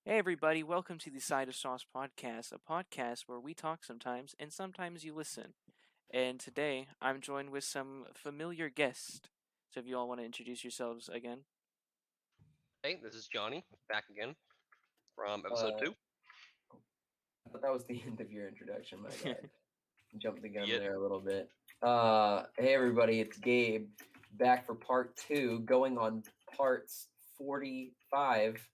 Hey everybody, welcome to the Side of Sauce podcast, a podcast where we talk sometimes and sometimes you listen. And today I'm joined with some familiar guests. So if you all want to introduce yourselves again. Hey, this is Johnny, back again from episode Uh, 2. but that was the end of your introduction. My bad. Jumped the gun Yet, there a little bit. Hey everybody, it's Gabe, back for part 2, going on parts 45.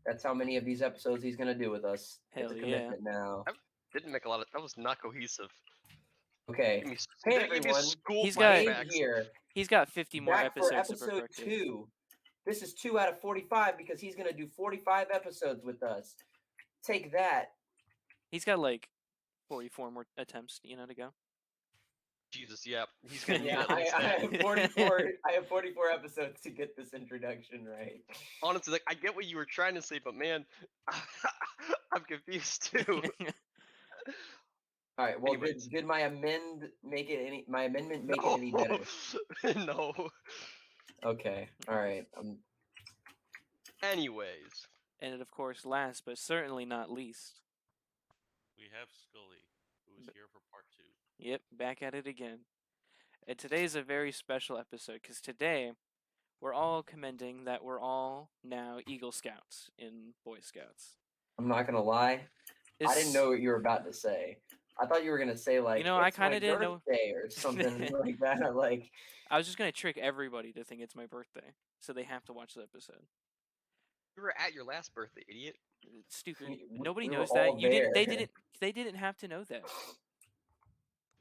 That's how many of these episodes he's gonna do with us. It's Hell a yeah. commitment now. I didn't make a lot of. That was not cohesive. Okay. Hey Did it give me everyone, school He's got Gabe flashbacks? here, he's got 50 more back for episodes to episode perfect. 2. This is 2 out of 45 because he's gonna do 45 episodes with us. Take that. He's got like 44 more attempts, to go. Jesus, yeah, he's gonna need Yeah, at least I that. have 44. I have 44 episodes to get this introduction right. Honestly, like I get what you were trying to say, but man, I'm confused too. All right. Well, Anyways, did my amendment make it no, any better? no. Okay. All right. Anyways, And of course, last but certainly not least. We have Skully, who is here for part 2. Yep, back at it again. And today is a very special episode because today we're all commending that we're all now Eagle Scouts in Boy Scouts. I'm not gonna lie. I didn't know what you were about to say. I thought you were gonna say like I it's kind my of didn't know. birthday or something like that. Like I was just gonna trick everybody to think it's my birthday, so they have to watch the episode. you were at your last birthday, idiot. It's stupid. we Nobody we were knows that. all You didn't. there. They didn't have to know that.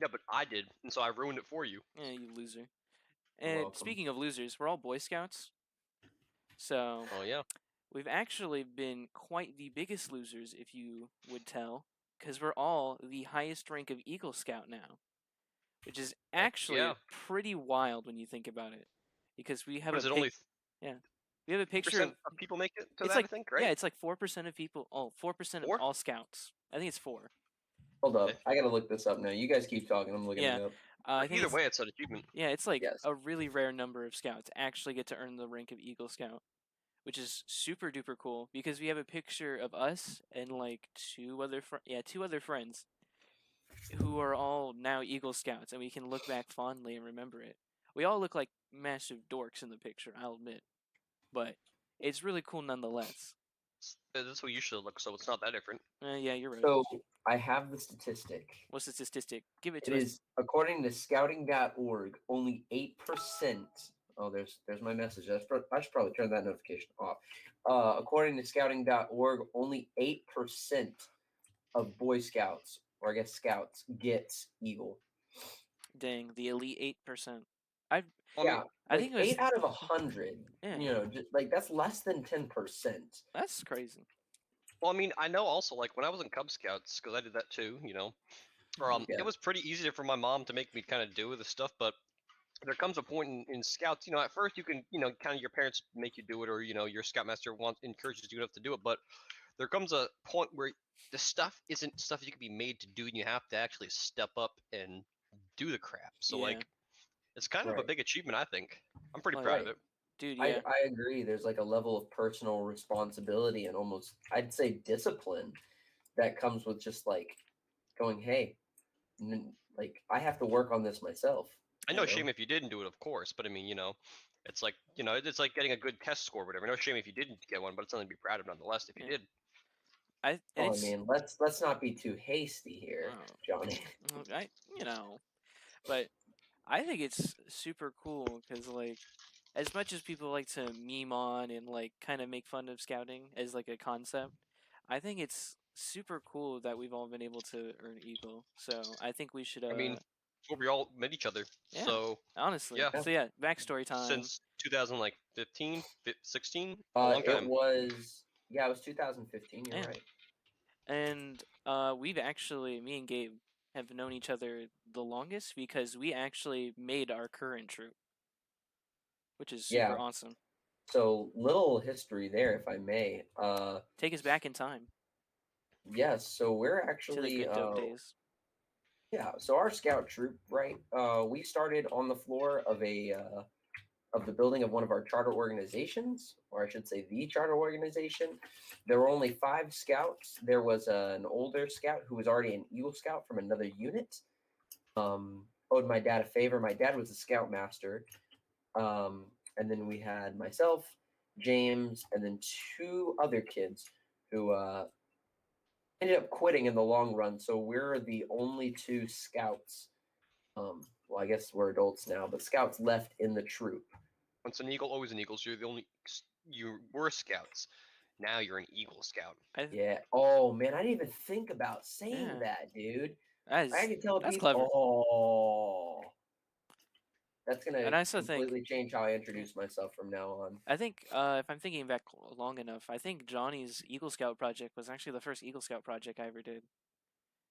Yeah, but I did, and so I ruined it for you. Yeah, you loser. You're And welcome. speaking of losers, we're all Boy Scouts, so Oh yeah. we've actually been quite the biggest losers, if you would tell, because we're all the highest rank of Eagle Scout now, which is actually yeah. pretty wild when you think about it, because we have What a is it? Only yeah, we have a picture percent of. of people make it to It's that, like I think, right? yeah, it's like 4% of people. Oh, 4% of 4? all scouts. I think it's 4. Hold up. I gotta look this up now. You guys keep talking. I'm looking Yeah, it up. I think Either it's way, it's an achievement. yeah, it's like Yes. a really rare number of scouts actually get to earn the rank of Eagle Scout, which is super duper cool because we have a picture of us and like two other friends who are all now Eagle Scouts, and we can look back fondly and remember it. We all look like massive dorks in the picture, I'll admit, but it's really cool nonetheless. That's what you should look, so it's not that different. Yeah, you're right. So I have the statistic. What's the statistic? Give it It to us. is according to scouting.org, only 8%. Oh, there's my message. I should probably turn that notification off. According to scouting.org, only 8% of Boy Scouts, or I guess Scouts, gets Eagle. Dang, the elite 8%. I Well, Yeah, I think it was 8 out of 100. Yeah. Just like that's less than 10%. That's crazy. I know also, like, when I was in Cub Scouts, because I did that too, Yeah. it was pretty easy for my mom to make me kind of do this stuff, but there comes a point in Scouts, at first you can, kind of your parents make you do it, or, your Scoutmaster encourages you enough to do it, but there comes a point where the stuff isn't stuff you can be made to do, and you have to actually step up and do the crap. So, Yeah. like, it's kind of a Right. big achievement, I think. I'm pretty Like, proud of it. Dude, yeah. I agree. There's like a level of personal responsibility and almost, I'd say, discipline that comes with just like going, hey, like I have to work on this myself. I know, you know? shame if you didn't do it, of course, but I mean, it's like, it's like getting a good test score or whatever. No shame if you didn't get one, but it's something to be proud of nonetheless if you Yeah. did. Oh, I mean, let's not be too hasty here, Oh. Johnny. But I think it's super cool because, like, as much as people like to meme on and, like, kind of make fun of scouting as, like, a concept, I think it's super cool that we've all been able to earn Eagle. So I think we should, I mean, it's where we all met each other. yeah, So, honestly. yeah. So, yeah, backstory time. Since 2015, 16, a long time. It was 2015. You're Yeah. right. And we've actually, me and Gabe, have known each other the longest because we actually made our current troop, which is super Yeah. awesome. So little history there, if I may. Take us back in time Yes. So we're to the actually good dope days. yeah. So our scout troop, right? We started on the floor of a of the building of one of our charter organizations, or I should say the charter organization. There were only 5 scouts. There was an older scout who was already an Eagle Scout from another unit. Owed my dad a favor. My dad was a scoutmaster. And then we had myself, James, and then 2 other kids who ended up quitting in the long run. So we're the only 2 scouts. Well, I guess we're adults now, but scouts left in the troop. Once an eagle, always an eagle. So you're the only. You were scouts. Now you're an Eagle Scout. Yeah. Oh man, I didn't even think about saying Yeah. that, dude. That I is, can tell that's people. clever. Oh, that's And gonna I also think, completely change how I introduce myself from now on. I think if I'm thinking back long enough, I think Johnny's Eagle Scout project was actually the first Eagle Scout project I ever did.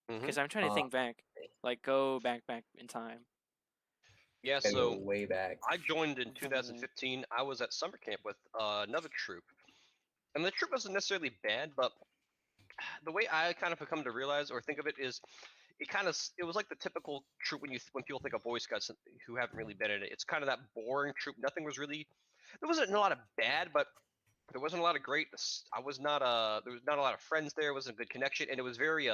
Mhm. Because I'm trying to think back, like go back in time. Yeah, Gotta go so way back. I joined in Mhm. 2015. I was at summer camp with another troop, and the troop wasn't necessarily bad, but the way I kind of have come to realize or think of it is, it was like the typical troop when people think of Boy Scouts who haven't really been in it. It's kind of that boring troop. Nothing was really. There wasn't a lot of bad, but there wasn't a lot of great. I was not there was not a lot of friends there. It wasn't a good connection, and it was very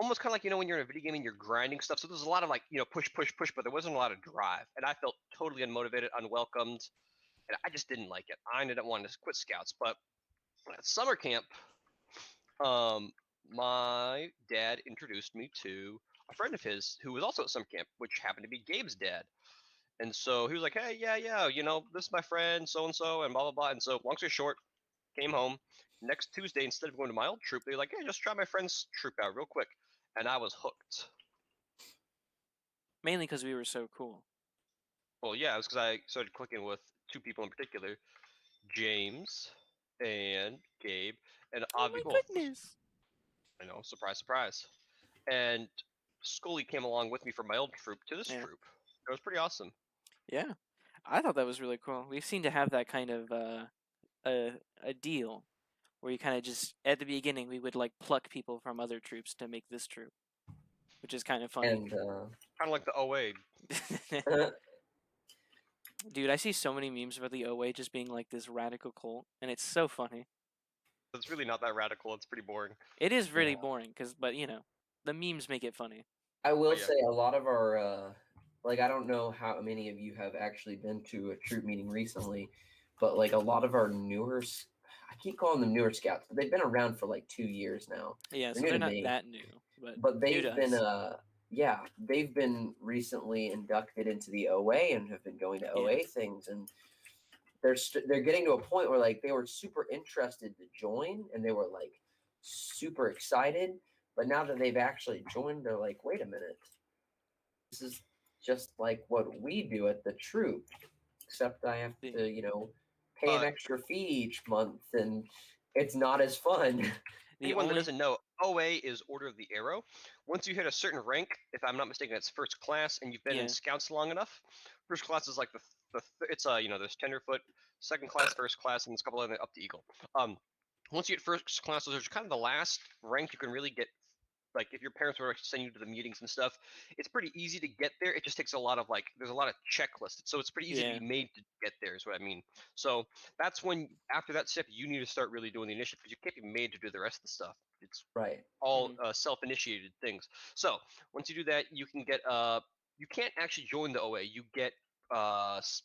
almost kind of like when you're in a video game and you're grinding stuff. So there's a lot of like push, push, push, but there wasn't a lot of drive, and I felt totally unmotivated, unwelcomed, and I just didn't like it. I ended up wanting to quit Scouts, but at summer camp, my dad introduced me to a friend of his who was also at summer camp, which happened to be Gabe's dad. And so he was like, "Hey, yeah, this is my friend, so and so, and blah blah blah." And so, long story short, came home next Tuesday. Instead of going to my old troop, they were like, "Hey, just try my friend's troop out real quick," and I was hooked. Mainly because we were so cool. Well, yeah, it was because I started clicking with 2 people in particular, James and Gabe, and Oh my goodness! I know, surprise, surprise. And Skully came along with me from my old troop to this Yeah. troop. It was pretty awesome. Yeah, I thought that was really cool. We seem to have that kind of a deal where you kind of just at the beginning we would like pluck people from other troops to make this troop, which is kind of funny. And Kind of like the OA. Dude, I see so many memes about the OA just being like this radical cult, and it's so funny. It's really not that radical. It's pretty boring. It is really Yeah. boring, but the memes make it funny. I will yeah. say a lot of our like I don't know how many of you have actually been to a troop meeting recently, but like a lot of our newer, I keep calling them newer scouts, but they've been around for like 2 years now. Yeah, so new they're to not me. that new, But new they've to been us. they've been recently inducted into the OA and have been going to Yeah. OA things, and they're getting to a point where like they were super interested to join and they were like super excited, but now that they've actually joined, they're like, wait a minute, this is just like what we do at the troop, except I have The- to pay an Uh, extra fee each month, and it's not as fun. The Anyone that only doesn't know, OA is Order of the Arrow. Once you hit a certain rank, if I'm not mistaken, it's first class, and you've been Yeah. in Scouts long enough. First class is like it's there's tenderfoot, second class, first class, and there's a couple other up to Eagle. Once you get first class, those are kind of the last rank you can really get. Like if your parents were to send you to the meetings and stuff, it's pretty easy to get there. It just takes a lot of there's a lot of checklists, so it's pretty easy Yeah. to be made to get there. Is what I mean. So that's when after that step, you need to start really doing the initiative because you can't be made to do the rest of the stuff. It's Right. all self-initiated things. So once you do that, you can get you can't actually join the OA. You get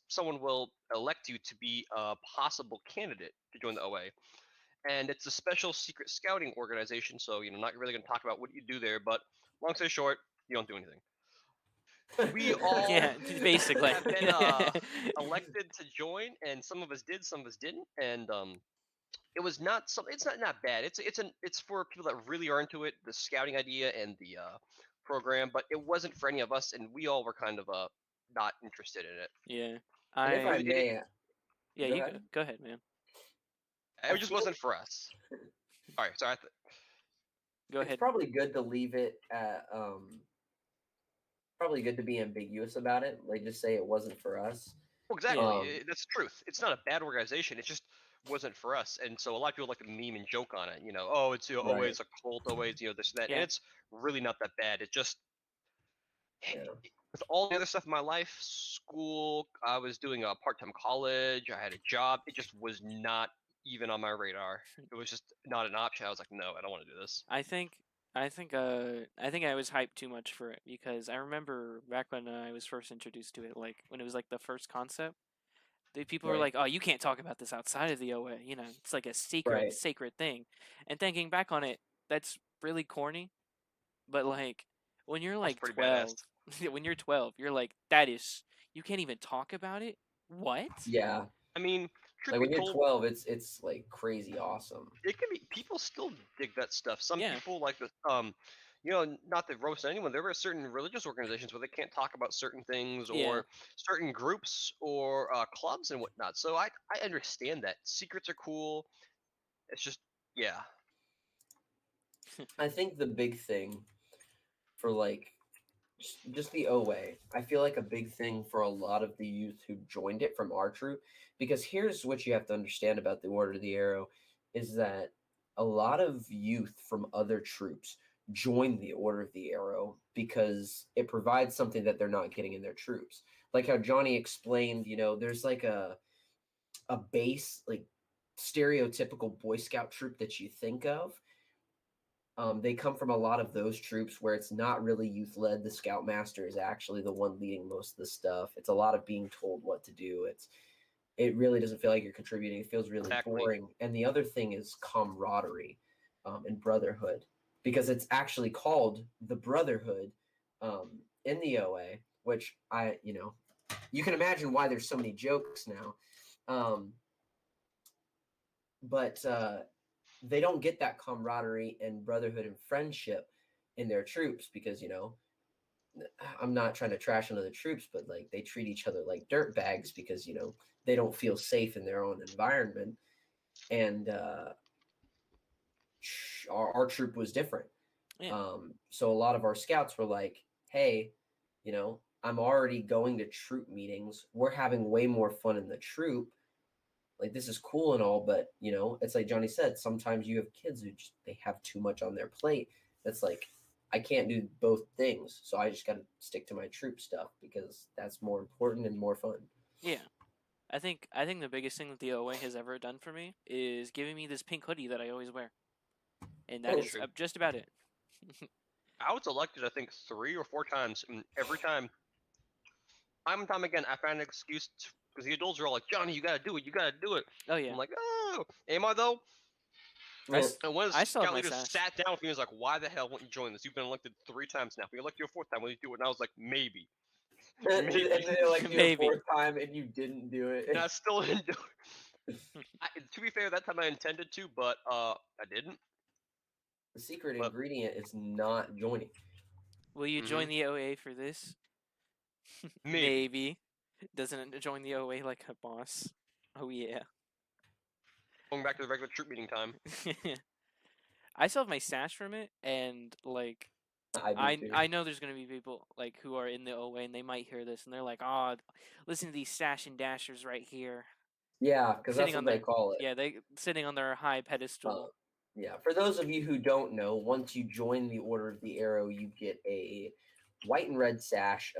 someone will elect you to be a possible candidate to join the OA, and it's a special secret scouting organization. So not really going to talk about what you do there, but long story short, you don't do anything. We all Yeah, basically. have been elected to join, and some of us did, some of us didn't, and it was not some. It's not bad. It's for people that really are into it, the scouting idea and the program. But it wasn't for any of us, and we all were kind of not interested in it. Yeah. And if I It, may, Yeah, go you ahead. go ahead, man. it just wasn't for us. All right, sorry. Go It's ahead. probably good to leave it at probably good to be ambiguous about it. Like just say it wasn't for us. Well, exactly. Um, That's the truth. It's not a bad organization. It just wasn't for us. And so a lot of people like to meme and joke on it. Oh, it's Right. always a cult, always this and that. Yeah. And it's really not that bad. It just Yeah. with all the other stuff in my life, school, I was doing a part-time college, I had a job, it just was not even on my radar. It was just not an option. I was like, no, I don't want to do this. I think I think I was hyped too much for it because I remember back when I was first introduced to it, like when it was like the first concept, the people were Right. like, "Oh, you can't talk about this outside of the OA. You know, it's like a secret, Right. sacred thing." And thinking back on it, that's really corny. But like when you're That's like pretty badass. 12, when you're 12, you're like, "That is, you can't even talk about it." What? Yeah. I mean, truth Like be when you're told, 12, it's like crazy awesome. it can be people still dig that stuff. Some Yeah. people like the not to roast anyone. There are certain religious organizations where they can't talk about certain things Yeah. or certain groups or clubs and whatnot. So I understand that secrets are cool. It's just yeah. I think the big thing for like just the OA, I feel like a big thing for a lot of the youth who joined it from our troop, because here's what you have to understand about the Order of the Arrow is that a lot of youth from other troops join the Order of the Arrow because it provides something that they're not getting in their troops. Like how Jonnie explained, there's like a base like stereotypical Boy Scout troop that you think of. They come from a lot of those troops where it's not really youth led. The scoutmaster is actually the one leading most of the stuff. It's a lot of being told what to do. It really doesn't feel like you're contributing. It feels really Exactly. boring. And the other thing is camaraderie and brotherhood, because it's actually called the Brotherhood in the OA, which you can imagine why there's so many jokes now. But they don't get that camaraderie and brotherhood and friendship in their troops because I'm not trying to trash on other troops, but like they treat each other like dirt bags because they don't feel safe in their own environment. And our troop was different. Yeah. So a lot of our scouts were like, "Hey, I'm already going to troop meetings. We're having way more fun in the troop. Like this is cool and all, but it's like Jonnie said, sometimes you have kids who just they have too much on their plate. It's like I can't do both things, so I just got to stick to my troop stuff because that's more important and more fun." Yeah. I think the biggest thing that the OA has ever done for me is giving me this pink hoodie that I always wear. And that Oh, is true. just about it. I was elected I think 3 or 4 times, and every time time and again I found an excuse because the adults are all like, Johnny, you gotta do it, you gotta do it. Oh yeah. I'm like, oh, am I though? I, s- And one of the I still have scout my leaders sash. sat down with me and was like, why the hell won't you join this? You've been elected 3 times now. If we elect you a 4th time, will you do it? And I was like, maybe. and Maybe. then they like you a Maybe. fourth time and you didn't do it. And I still didn't do it. To be fair, that time I intended to, but I didn't. The secret But ingredient is not joining. Will you join the OA for this? maybe. Doesn't it join the OA like a boss? Oh yeah. Going back to the regular troop meeting time. I still have my sash from it, and like I do too. I know there's gonna be people like who are in the OA and they might hear this and they're like, "Oh, listen to these sash and dashers right here, Yeah, because that's sitting what on they their call it. yeah they sitting on their high Uh, pedestal." yeah, for those of you who don't know, once you join the Order of the Arrow, you get a white and red sash.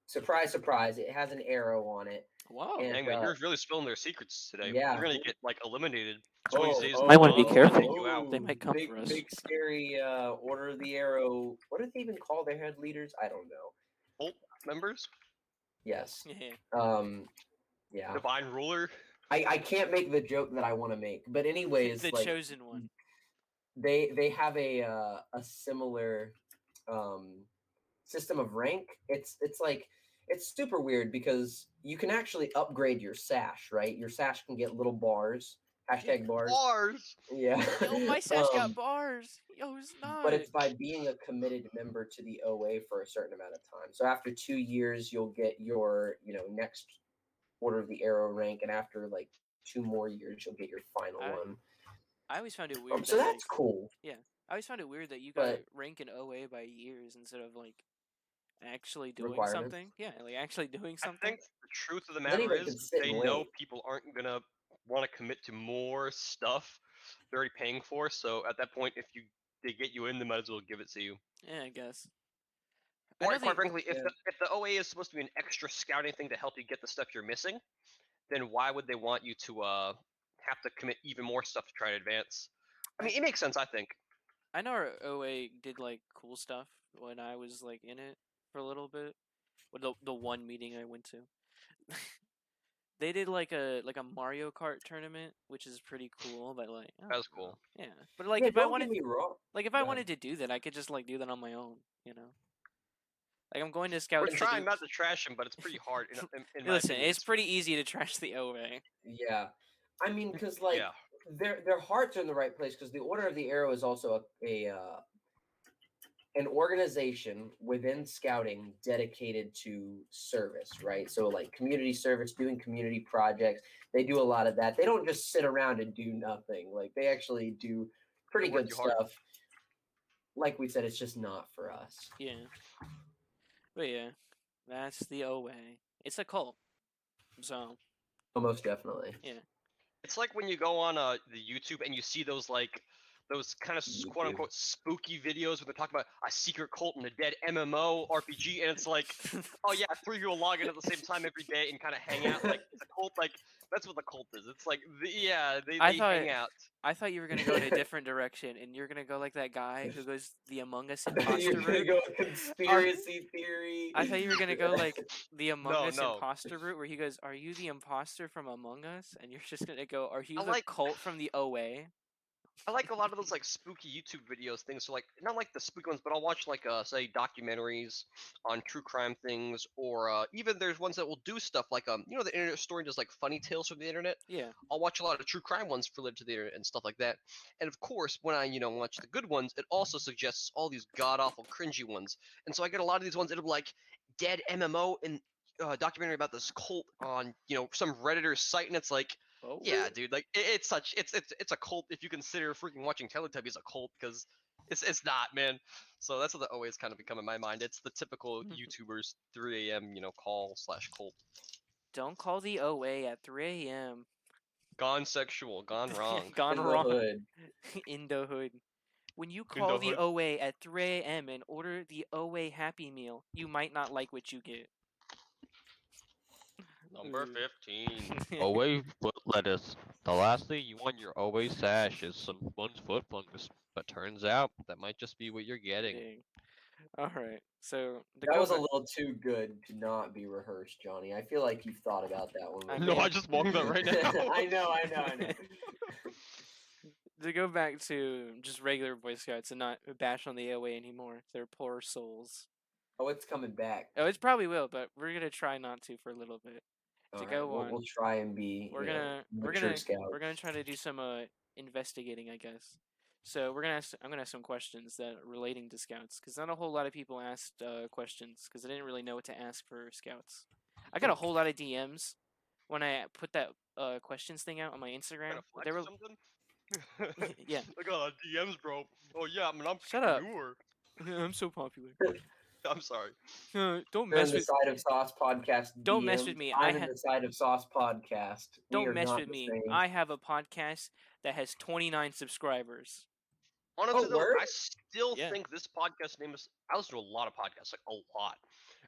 Surprise, surprise! It has an arrow on it. Whoa. And Dang man, you're really spilling their secrets today. yeah. You're gonna get like eliminated. Some of these days, Might wanna be John's gonna take careful. you out. They might come big, for us. big, scary Order of the Arrow. What do they even call their head leaders? I don't know. Bolt members, Yes. Yeah. Yeah. divine ruler. I can't make the joke that I want to make, but anyways, The like chosen one. they have a similar um system of rank. It's like it's super weird because you can actually upgrade your sash, right? Your sash can get little bars, hashtag bars. Bars. Yeah. Yo, my sash got bars. Yo, it's not. But it's by being a committed member to the OA for a certain amount of time. So after 2 years, you'll get your next Order of the Arrow rank, and after like 2 more years, you'll get your final one. I always found it weird So that that's like cool. yeah, I always found it weird that you got But rank in OA by years instead of like actually doing requirements. something. Yeah, like actually doing I something. think the truth of the Then matter anybody is can sit they and know wait. people aren't gonna want to commit to more stuff they're already paying for. So at that point, if they get you in, they might as well give it to you. Yeah, I guess. I know Quite frankly, Yeah. if the OA is supposed to be an extra scouting thing to help you get the stuff you're missing, then why would they want you to have to commit even more stuff to try to advance? I mean, it makes sense, I think. I know our OA did like cool stuff when I was like in it for a little bit. With the one meeting I went to. They did like a Mario Kart tournament, which is pretty cool, but like I That was don't cool. know. Yeah. But like Yeah, if I don't wanted get me wrong. if Go I ahead. wanted to do that, I could just like do that on my own, you know. Like I'm going to We're scouts to trying do not to trash him, but it's pretty hard in my Listen, opinion. it's pretty easy to trash the OA. Yeah, I mean, because like Yeah. their hearts are in the right place. Because the Order of the Arrow is also an organization within scouting dedicated to service, right? So like community service, doing community projects. They do a lot of that. They don't just sit around and do nothing. Like they actually do pretty They work good you hard. stuff. Like we said, it's just not for us. Yeah. But yeah, that's the OA. It's a cult. So, Almost definitely. yeah. It's like when you go on the YouTube and you see those kind of quote YouTube. unquote spooky videos where they talk about a secret cult and a dead MMO RPG, and it's like, oh yeah, 3 people log in at the same time every day and kind of hang out. Like it's a cult, like that's what the cult is. It's like they hang out. I thought you were gonna go in a different direction, and you're gonna go like that guy who goes the Among Us You're imposter gonna route. go with conspiracy theory. I thought you were gonna go like the Among No, Us no. imposter route, where he goes, "Are you the imposter from Among Us?" And you're just gonna go, "Are you I the like- cult from the OA?" I like a lot of those like spooky YouTube videos things. So like not like the spooky ones, but I'll watch like say documentaries on true crime things, or even there's ones that will do stuff like the Internet Story does like funny tales from the internet. Yeah. I'll watch a lot of true crime ones related to the internet and stuff like that. And of course, when I watch the good ones, it also suggests all these god awful cringy ones. And so I get a lot of these ones that are like dead MMO and documentary about this cult on some Redditor site, and it's like. Oh. Yeah, dude. Like it's a cult if you consider freaking watching Teletubbies a cult, because it's not, man. So that's what the always kind of become in my mind. It's the typical YouTubers 3 a.m. call/cult. Don't call the OA at 3 a.m. Gone sexual, gone wrong. Gone In the wrong. hood. In the hood. When you the call the hood. OA at 3 a.m. and order the OA Happy Meal, you might not like what you get. Number 15. Away foot lettuce. The last thing you want in your OA sash is some one's foot fungus. But turns out that might just be what you're getting. Dang. All right. So That was a little too good to not be rehearsed, Johnny. I feel like you've thought about that one. I No, mean- I just walked that right now. I know. To go back to just regular Boy Scouts and not bash on the OA anymore. They're poor souls. Oh, it's coming back. Oh, it probably will, but we're gonna try not to for a little bit. All To right, go we'll on, try and be. we're you know, gonna mature scouts. we're gonna try to do some investigating, I guess. So I'm gonna ask some questions that are relating to scouts, because not a whole lot of people asked questions, because I didn't really know what to ask for scouts. I got a whole lot of DMs when I put that questions thing out on my Instagram. Trying to flex They were something? Yeah. I got DMs, bro. Oh yeah, I mean I'm Shut up. newer. I'm so popular. I'm sorry. Don't You're in mess the with Side of Sauce podcast. Don't mess DMs. with me. I'm in the Side of Sauce podcast. We don't are mess not with the me. same. I have a podcast that has 29 subscribers. Honestly, though, word? I still Yeah. think this podcast name is. I listen to a lot of podcasts, like a lot,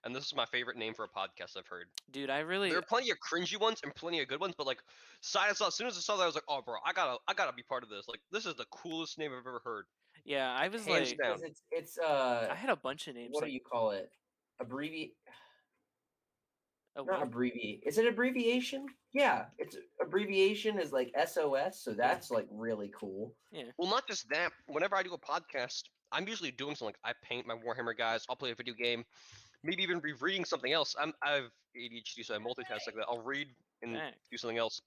and this is my favorite name for a podcast I've heard. Dude, I really There are plenty of cringy ones and plenty of good ones, but like Side of Sauce. As soon as I saw that, I was like, oh, bro, I gotta be part of this. Like, this is the coolest name I've ever heard. yeah, I was Hands like down. Because it's I had a bunch of names what do like you call it? Abbreviate? a Not what? abbreviate. Is it abbreviation? Yeah, it's abbreviation is like SOS, so that's like really cool. Well, not just that. Whenever I do a podcast, I'm usually doing something like I paint my Warhammer guys. I'll play a video game, maybe even be reading something else. I've ADHD, so I multitask like that. I'll read and Dang. do something else.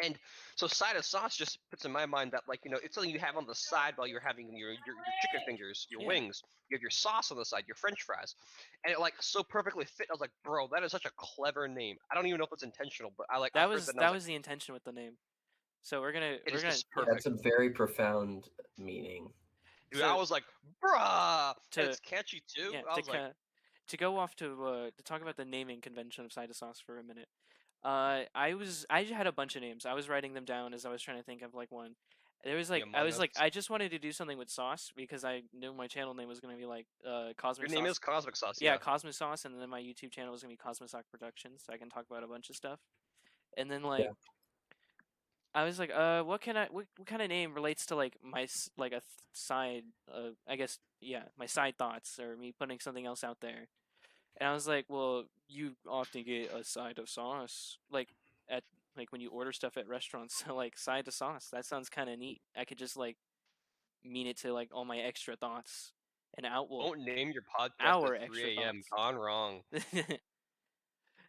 And so Side of Sauce just puts in my mind that like it's something you have on the side while you're having your chicken fingers, your Yeah. wings. You have your sauce on the side, your French fries, and it like so perfectly fit. I was like, bro, that is such a clever name. I don't even know if it's intentional, but I like I That heard was and I the intention with the name. So we're gonna It is just Yeah, perfect. that's a very profound meaning. Dude, so I was like, bruh, to- and it's catchy too. yeah, I was like, to go off to talk about the naming convention of Side of Sauce for a minute. I had a bunch of names. I was writing them down as I was trying to think of like one. There was The like I Among was like Us. I just wanted to do something with sauce because I knew my channel name was gonna be like Cosmic Your name Sauce. is Cosmic Sauce. Yeah, Yeah. Cosmic Sauce, and then my YouTube channel is gonna be Cosmic Sauce Productions, so I can talk about a bunch of stuff. And then like Yeah. I was like, what kind of name relates to like like a side, I guess, yeah, my side thoughts or me putting something else out there. And I was like, well, you often get a side of sauce, like at like when you order stuff at restaurants, so like side of sauce. That sounds kind of neat. I could just like mean it to like all my extra thoughts and Don't name your podcast our at extra 3 a.m. thoughts. Gone wrong.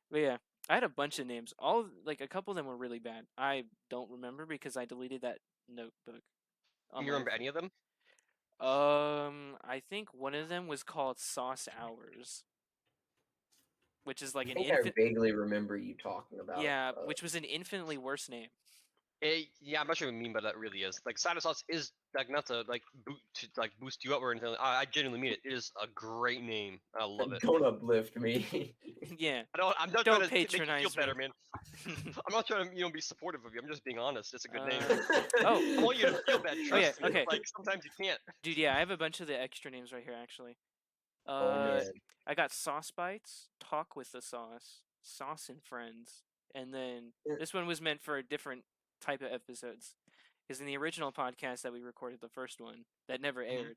But yeah, I had a bunch of names. Like a couple of them were really bad. I don't remember because I deleted that notebook. Can you remember any of them? I think one of them was called Sauce Hours, which is like I an think I vaguely remember you talking about. yeah, which was an infinitely worse name. Yeah, I'm not sure what you mean by that. Really is like side of sauce is like not to like boost you up or anything. I genuinely mean it. It is a great name. I love it. Don't uplift me. Yeah, I'm not don't trying to make you feel patronize better, me. man. I'm not trying to be supportive of you. I'm just being honest. It's a good name. Oh. I want you to feel bad. Trust yeah, me. okay. Like sometimes you can't. Dude, yeah, I have a bunch of the extra names right here actually. Oh man. I got Sauce Bites, Talk with the Sauce, Sauce and Friends, and then this one was meant for a different type of episodes. Because in the original podcast that we recorded, the first one that never aired,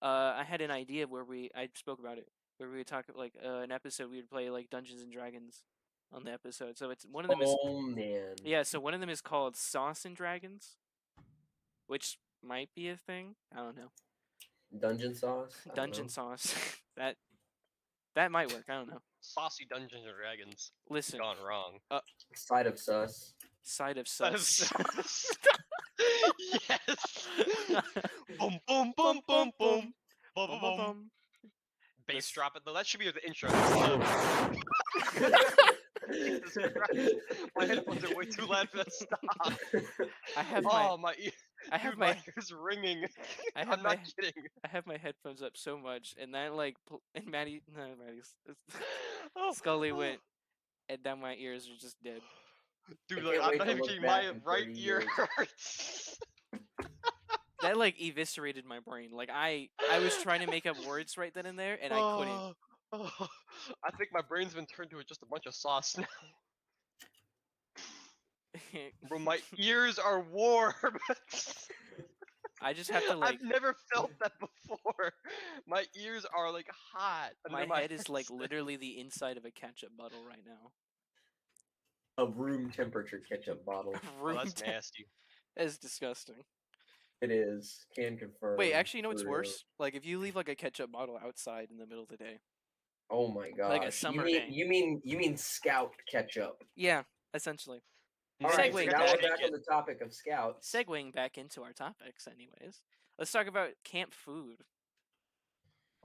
I had an idea where I spoke about it, where we would talk like an episode we would play like Dungeons and Dragons on the episode. So it's one of them is Oh man. yeah. So one of them is called Sauce and Dragons, which might be a thing. I don't know. Dungeon sauce. I don't Dungeon know. sauce. that might work. I don't know. Saucy Dungeons and Dragons. Listen, Gone wrong. Side of sus. side of Side of sus. sauce. Yes. Boom, boom, boom, boom, boom. Boom, boom, boom. Bass This- drop it though. That should be the intro. Jesus Christ. My headphones are way too loud for that. Stop. I have Oh my ear. I have Dude, my my ears ringing. I have I'm not my kidding. I have my headphones up so much, and that like and Maddie Oh, Skully oh. went, and now my ears are just dead. Dude, I like, can't I'm wait not to even look kidding. back My in right 30 ear years. hurts. That like eviscerated my brain. Like I was trying to make up words right then and there, and I couldn't. Oh, I think my brain's been turned to just a bunch of sauce now. Bro, my ears are warm. I just have to like I've never felt that before. My ears are like hot. my under head is like headset. literally the inside of a ketchup bottle right now. A room temperature ketchup bottle. Oh, that's nasty. That is disgusting. It is. Can confirm. Wait, actually, you know what's for real. worse? Like if you leave like a ketchup bottle outside in the middle of the day. Oh my gosh. Like a summer you day. mean you mean Scout ketchup? Yeah, essentially. All right. Segueing So now back. we're back on the topic of Scouts. Segueing back into our topics, anyways. Let's talk about camp food.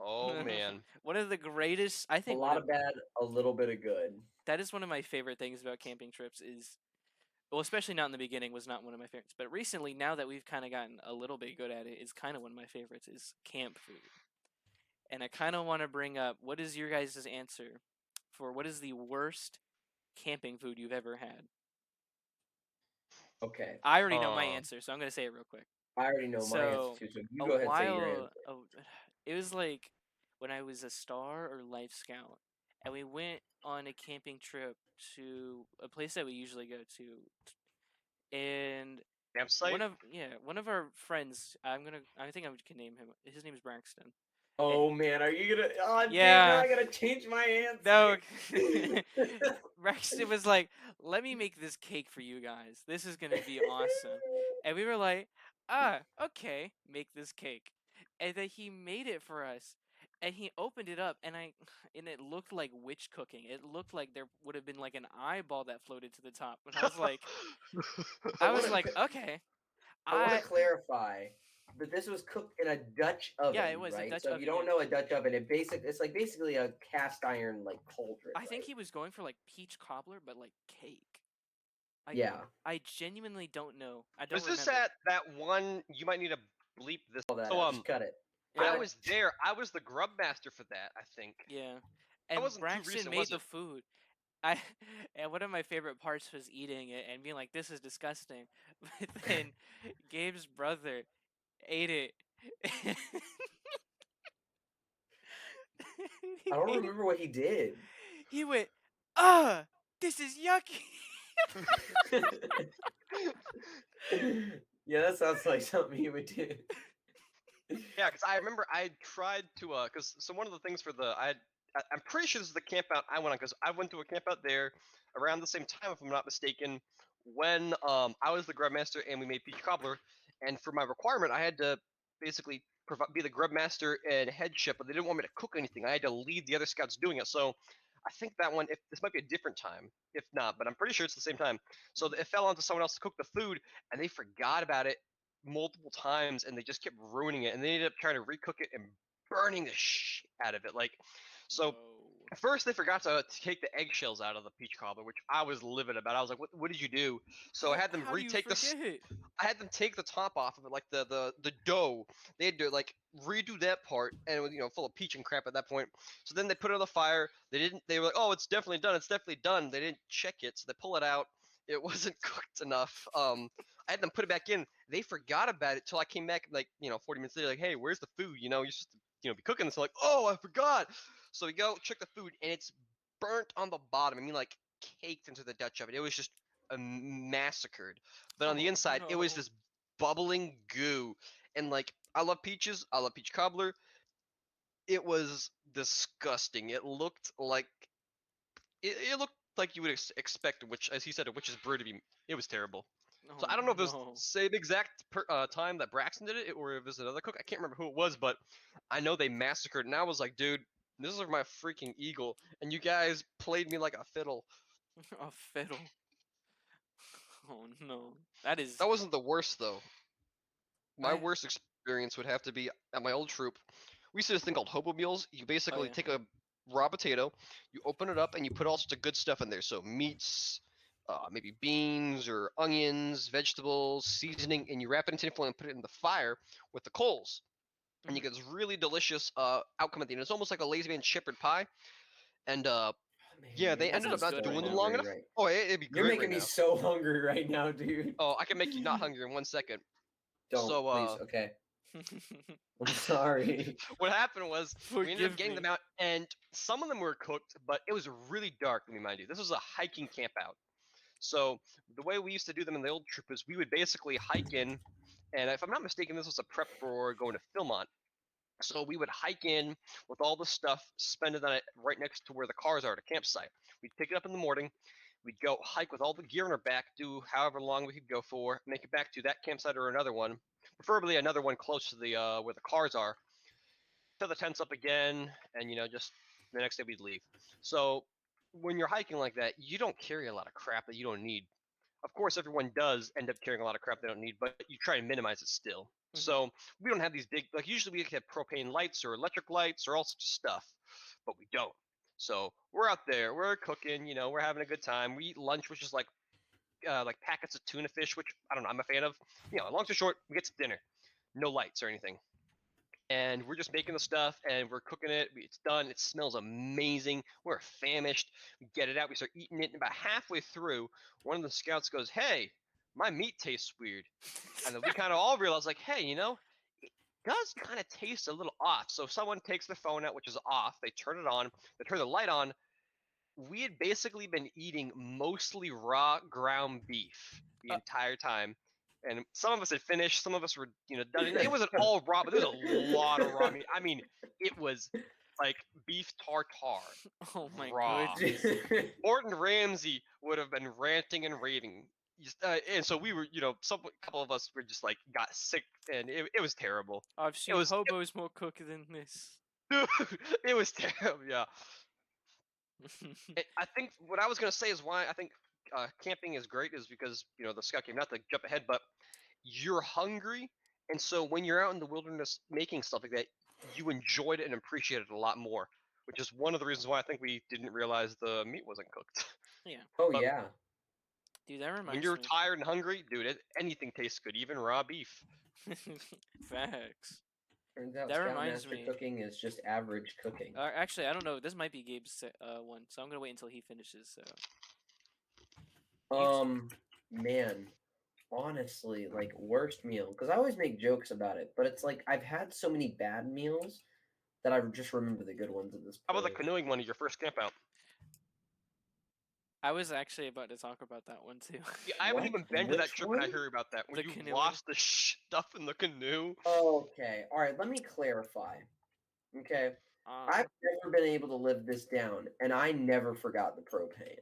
Oh man. One of the greatest, I A think, lot of bad, a little bit of good. that is one of my favorite things about camping trips is, well, especially not in the beginning was not one of my favorites, but recently, now that we've kind of gotten a little bit good at it, is kind of one of my favorites is camp food. And I kind of want to bring up, what is your guys' answer for what is the worst camping food you've ever had? Okay. I already know my answer, so I'm going to say it real quick. I already know my So, answer too. So you go ahead and say your answer. it was like when I was a Star or Life Scout, and we went on a camping trip to a place that we usually go to, and Campsite? one of our friends, I think I can name him. His name is Braxton. Oh man, are you gonna? Oh Yeah. damn, now I gotta change my answer. No, Braxton was like, "Let me make this cake for you guys. This is gonna be awesome." And we were like, okay, make this cake. And then he made it for us. And he opened it up, and it looked like witch cooking. It looked like there would have been like an eyeball that floated to the top. And I was like, okay. I want to clarify that this was cooked in a Dutch oven. Yeah, it was a right? Dutch so oven, if you don't yeah. know a Dutch oven, it's like basically a cast iron like cauldron. I think right? he was going for like peach cobbler, but like cake. Yeah. I genuinely don't know. I don't Was this remember. at that one? You might need to bleep this. All that So out, just cut it. when I Yeah. was there, I was the grub master for that. I think. Yeah. That And wasn't too Braxton recent, made was the it? food. And one of my favorite parts was eating it and being like, "This is disgusting," but then Gabe's brother ate it. He I don't ate it. remember what he did. He went, this is yucky." Yeah, that sounds like something he would do. Yeah, because I remember I tried to because so one of the things for the I'm pretty sure this is the camp out I went on because I went to a camp out there around the same time if I'm not mistaken when I was the grub master and we made peach cobbler, and for my requirement I had to basically be the grub master and head chef, but they didn't want me to cook anything. I had to lead the other scouts doing it. So I think that one, if this might be a different time, if not, but I'm pretty sure it's the same time. So it fell onto someone else to cook the food, and they forgot about it multiple times, and they just kept ruining it, and they ended up trying to recook it and burning the shit out of it. Like, so Whoa. first they forgot to take the eggshells out of the peach cobbler, which I was livid about. I was like, "What did you do?" So I had them How do you retake the forget? I had them take the top off of it, like the dough. They had to like redo that part, and it was full of peach and crap at that point. So then they put it on the fire. They didn't. They were like, "Oh, it's definitely done. It's definitely done." They didn't check it, so they pull it out. It wasn't cooked enough. I had them put it back in. They forgot about it till I came back, like 40 minutes later. Like, hey, where's the food? You're supposed to be cooking this. I'm like, oh, I forgot. So we go check the food, and it's burnt on the bottom. I mean, like caked into the Dutch oven. It was just massacred. But on the Oh, inside, it was no. this bubbling goo. And like, I love peaches. I love peach cobbler. It was disgusting. It looked like it looked like you would expect a witch, as he said, a witch's brew to be. It was terrible. So Oh, I don't know if it was the no. same exact time that Braxton did it, or if it was another cook. I can't remember who it was, but I know they massacred. And I was like, dude, this is my freaking eagle, and you guys played me like a fiddle. A fiddle. Oh, no. That is. That wasn't the worst though. My I. worst experience would have to be at my old troop. We used to do this thing called hobo meals. You basically yeah. take a raw potato, you open it up, and you put all sorts of good stuff in there. So meats, maybe beans or onions, vegetables, seasoning, and you wrap it in tinfoil and put it in the fire with the coals. And you get this really delicious outcome at the end. It's almost like a lazy man shepherd pie. And Man, yeah, they you're ended making up sounds me not good so right doing them now. long hungry enough. right. Oh, it'd be You're great making right me now. so hungry right now, dude. Oh, I can make you not hungry in 1 second. Don't So please. Okay, I'm sorry. what happened was we ended up Forgive getting me. them out, and some of them were cooked, but it was really dark. Let me mind you, this was a hiking camp out. So the way we used to do them in the old troop is we would basically hike in, and if I'm not mistaken, this was a prep for going to Philmont. So we would hike in with all the stuff, spend it on it right next to where the cars are at a campsite. We'd pick it up in the morning. We'd go hike with all the gear on our back, do however long we could go for, make it back to that campsite or another one, preferably another one close to the where the cars are. Fill the tents up again, and just the next day we'd leave. So when you're hiking like that, you don't carry a lot of crap that you don't need. Of course, everyone does end up carrying a lot of crap they don't need, but you try and minimize it still. So we don't have these big, like usually we have propane lights or electric lights or all sorts of stuff, but we don't. So we're out there, we're cooking, we're having a good time. We eat lunch, which is like packets of tuna fish, which I don't know, I'm a fan of. Long story short, we get to dinner, no lights or anything, and we're just making the stuff and we're cooking it. It's done. It smells amazing. We're famished. We get it out. We start eating it. And about halfway through, one of the scouts goes, "Hey, my meat tastes weird." And then we kind of all realize, like, hey, it does kind of taste a little off. So if someone takes their phone out, which is off, they turn it on, they turn the light on. We had basically been eating mostly raw ground beef the Uh, entire time. And some of us had finished, some of us were, done. And it wasn't all raw, but there was a lot of raw meat. I mean, it was like beef tartare, Oh my raw. goodness. Gordon Ramsay would have been ranting and raving. And so we were, a couple of us were just like got sick, and it was terrible. I've It seen was, hobos more cook than this. it was terrible. Yeah. I think what I was gonna say is why I think camping is great is because the scout game. Not to jump ahead, but you're hungry, and so when you're out in the wilderness making stuff like that, you enjoyed it and appreciated it a lot more. Which is one of the reasons why I think we didn't realize the meat wasn't cooked. Oh But yeah. Dude, that when reminds you're me. tired and hungry, dude, anything tastes good, even raw beef. Facts. Turns out That reminds Scoutmaster me. cooking is just average cooking. Actually, I don't know. This might be Gabe's one, so I'm gonna wait until he finishes. So Man, honestly, like worst meal because I always make jokes about it, but it's like I've had so many bad meals that I just remember the good ones at this How about the point. canoeing one at your first camp out? I was actually about to talk about that one too. Yeah, I haven't What? even been to that Which trip and I one? hear about that. When The you canoeing. lost the stuff in the canoe. Okay, all right. Let me clarify. Okay, I've never been able to live this down, and I never forgot the propane.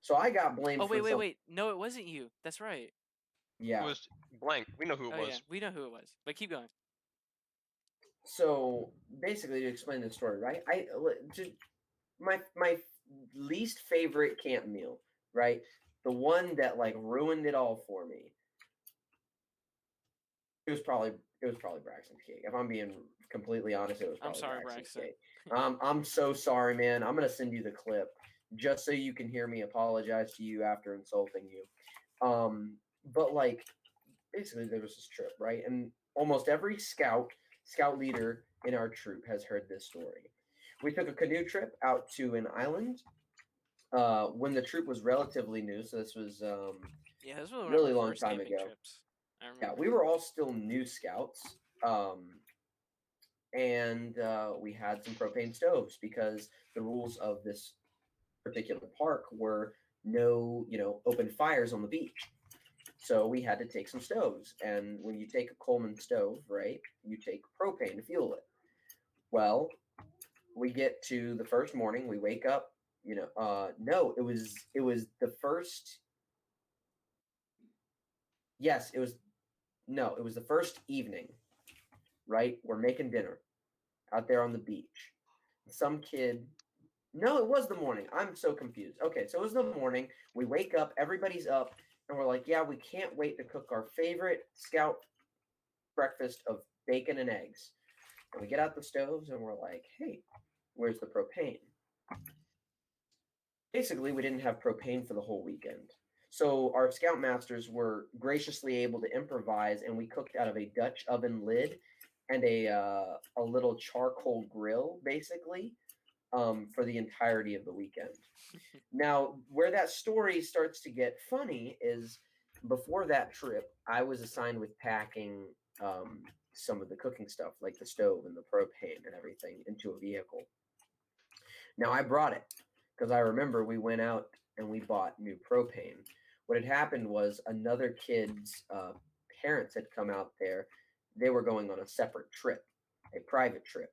So I got blamed Oh for something. wait! No, it wasn't you. That's right. It Yeah. was blank. We know who it Oh yeah, was. we know who it was. But keep going. So basically, to explain the story, right? My least favorite camp meal, right? The one that like ruined it all for me. It was probably Braxton's cake. If I'm being completely honest, it was I'm probably sorry, Braxton's Braxton. cake. I'm so sorry, man. I'm gonna send you the clip just so you can hear me apologize to you after insulting you. But like basically there was this trip, right? And almost every scout leader in our troop has heard this story. We took a canoe trip out to an island when the troop was relatively new. So this was Yeah, this was one really of our long first time camping ago. trips. I remember. Yeah, we were all still new scouts. And we had some propane stoves because the rules of this particular park were no, open fires on the beach. So we had to take some stoves. And when you take a Coleman stove, right, you take propane to fuel it. Well, we get to the first morning, we wake up, no, it was the first. Yes, it was the first evening, right? We're making dinner out there on the beach. Some kid. No, it was the morning. I'm so confused. Okay, so it was the morning. We wake up, everybody's up, and we're like, yeah, we can't wait to cook our favorite scout breakfast of bacon and eggs. And we get out the stoves and we're like, hey, where's the propane? Basically, we didn't have propane for the whole weekend. So our scoutmasters were graciously able to improvise, and we cooked out of a Dutch oven lid and a little charcoal grill, basically, for the entirety of the weekend. Now, where that story starts to get funny is before that trip, I was assigned with packing some of the cooking stuff, like the stove and the propane and everything, into a vehicle. Now, I brought it because I remember we went out and we bought new propane. What had happened was another kid's parents had come out there. They were going on a separate trip, a private trip,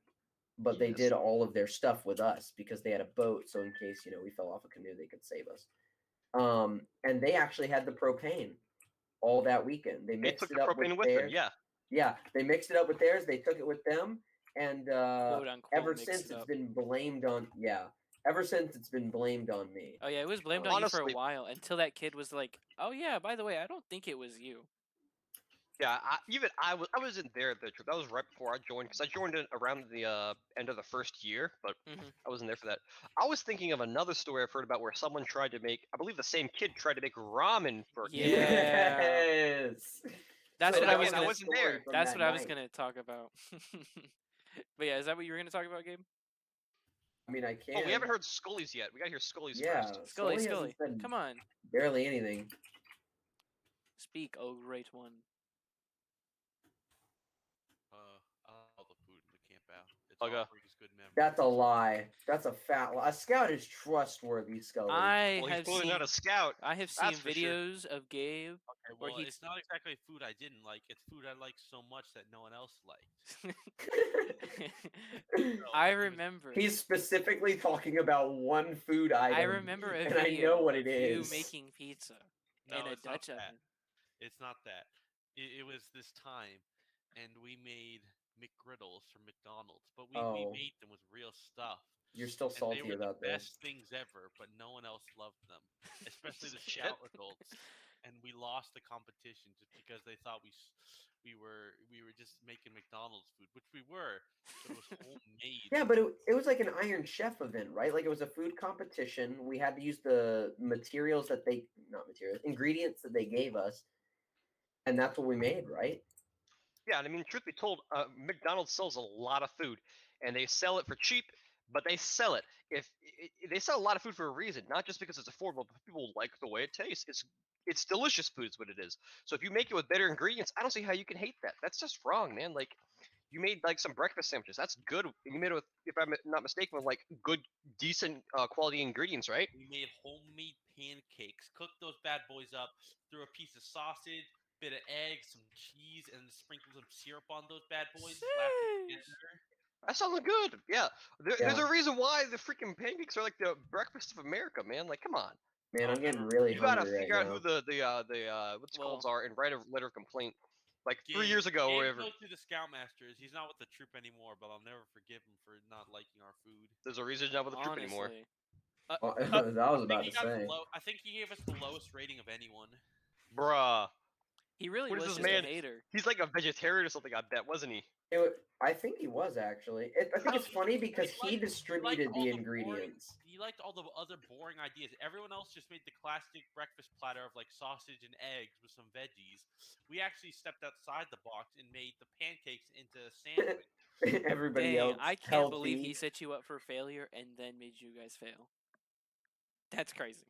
but they Yes. did all of their stuff with us because they had a boat. So in case we fell off a canoe, they could save us. And they actually had the propane all that weekend. They They mixed took it the up propane with with them. theirs. Yeah. Yeah, they mixed it up with theirs. They took it with them, and Quote unquote. ever mixed since it it's up. been blamed on. Yeah, ever since it's been blamed on me. Oh yeah, it was blamed on you for a Honestly- while until that kid was like, "Oh yeah, by the way, I don't think it was you." Yeah, I wasn't there at the trip. That was right before I joined because I joined it around the end of the first year, but Mhm. I wasn't there for that. I was thinking of another story I've heard about where someone tried to make. I believe the same kid tried to make ramen for. Yeah. Yes. That's So what I that was again, I gonna. wasn't story there. from That's that what I was night. gonna talk about. But yeah, is that what you were gonna talk about, Gabe? I mean, I can. Oh, we haven't heard Skully's yet. We gotta hear Skully's Yeah, first. Skully, hasn't said come on, barely anything. speak, oh great one. I love all the food in the camp out. It Okay. all brings good memories. That's a lie. That's a fat lie. A scout is trustworthy, Skully. I Well, he's have clearly seen. not a scout. I have seen That's for sure. videos of Gabe. Okay, Where well, he's- it's not exactly food I didn't like. It's food I liked so much that no one else liked. I it was- remember. He's specifically talking about one food item. I remember a and video I know what of it you is. making pizza No, in a it's not Dutch that. oven. It's not that. It was this time, and we made McGriddles from McDonald's, but we Oh. made them with real stuff. You're still And they salty were the about this. best things ever, but no one else loved them, especially the scout adults. And we lost the competition just because they thought we were just making McDonald's food, which we were, but it was homemade. Yeah, but it was like an Iron Chef event, right? Like it was a food competition. We had to use the materials that ingredients that they gave us, and that's what we made, right? Yeah, and I mean, truth be told, McDonald's sells a lot of food, and they sell it for cheap, but they sell it. They sell a lot of food for a reason, not just because it's affordable, but people like the way it tastes. It's delicious food, is what it is. So if you make it with better ingredients, I don't see how you can hate that. That's just wrong, man. Like you made like some breakfast sandwiches. That's good. You made it with, if I'm not mistaken, with like good, decent quality ingredients, right? We made homemade pancakes, cooked those bad boys up, threw a piece of sausage, bit of egg, some cheese, and sprinkled some syrup on those bad boys. Slapped it Sheesh. together. That sounds good. Yeah. There's Yeah. a reason why the freaking pancakes are like the breakfast of America, man. Like, come on. Man, Oh, I'm getting never really You gotta hungry right figure out who now. the what's Well- called are and write a letter of complaint. Like 3 Gabe, years ago or Gabe whatever. goes through the Scoutmasters. He's not with the troop anymore, but I'll never forgive him for not liking our food. There's a reason he's not with the troop anymore. Honestly. Well, I was about to He got say. I think he gave us the lowest rating of anyone. Bruh. He really What is was this just man? a hater. He's like a vegetarian or something, I bet, wasn't he? I think he was actually. I think it's funny because he distributed all the the boring- ingredients. He liked all the other boring ideas. Everyone else just made the classic breakfast platter of like sausage and eggs with some veggies. We actually stepped outside the box and made the pancakes into a sandwich. Everybody Dang, else I can't healthy. believe he set you up for failure and then made you guys fail. That's crazy.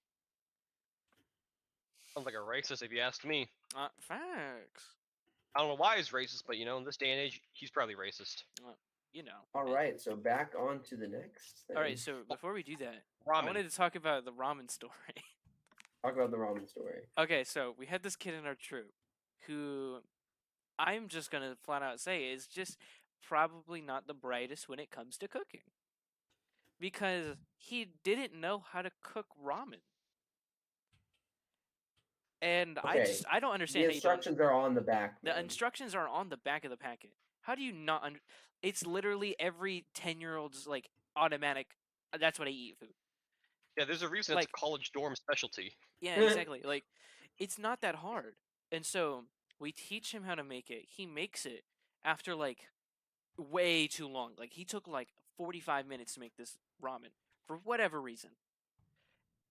Sounds like a racist if you ask me. Facts. I don't know why he's racist, but you know, in this day and age, he's probably racist. You know. All right, so back on to the next thing. All right, so before we do that, I Ramen. wanted to talk about the ramen story. Talk about the ramen story. Okay, so we had this kid in our troop who I'm just going to flat out say is just probably not the brightest when it comes to cooking. Because he didn't know how to cook ramen. And Okay, I don't The understand how you don't. instructions are on the back. The man. instructions are on the back of the packet. How do you not it's literally every 10-year-old's like automatic that's what I eat food. Yeah, there's a reason Like- it's a college dorm specialty. Yeah, exactly. Like it's not that hard. And so we teach him how to make it. He makes it after like way too long. Like he took like 45 minutes to make this ramen for whatever reason.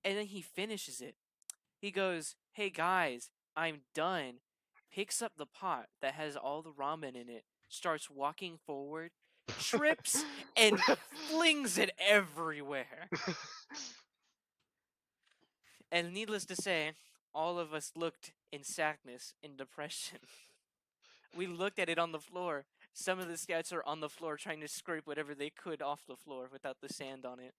And then he finishes it. He goes, "Hey guys, I'm done." Picks up the pot that has all the ramen in it, starts walking forward, trips, and flings it everywhere. And needless to say, all of us looked in sadness, in depression. We looked at it on the floor. Some of the scouts are on the floor trying to scrape whatever they could off the floor without the sand on it.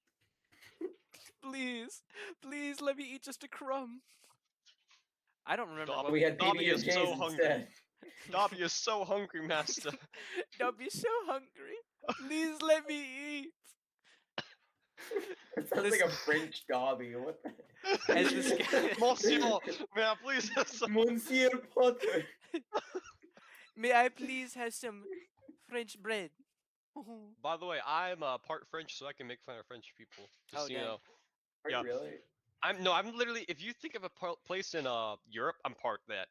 Please, please let me eat just a crumb. I don't remember Dobby- what We had Dobby PB is and J's so hungry. instead. Dobby is so hungry, master. Don't be so hungry. Please let me eat. It sounds like a French Dobby. What the? As this guy- Monsieur, may I please have some? Monsieur Potter. May I please have some French bread? By the way, I'm part French, so I can make fun of French people. Just Oh, so you dang. know. Are Yeah. you really? I'm literally. If you think of a place in Europe, I'm part that.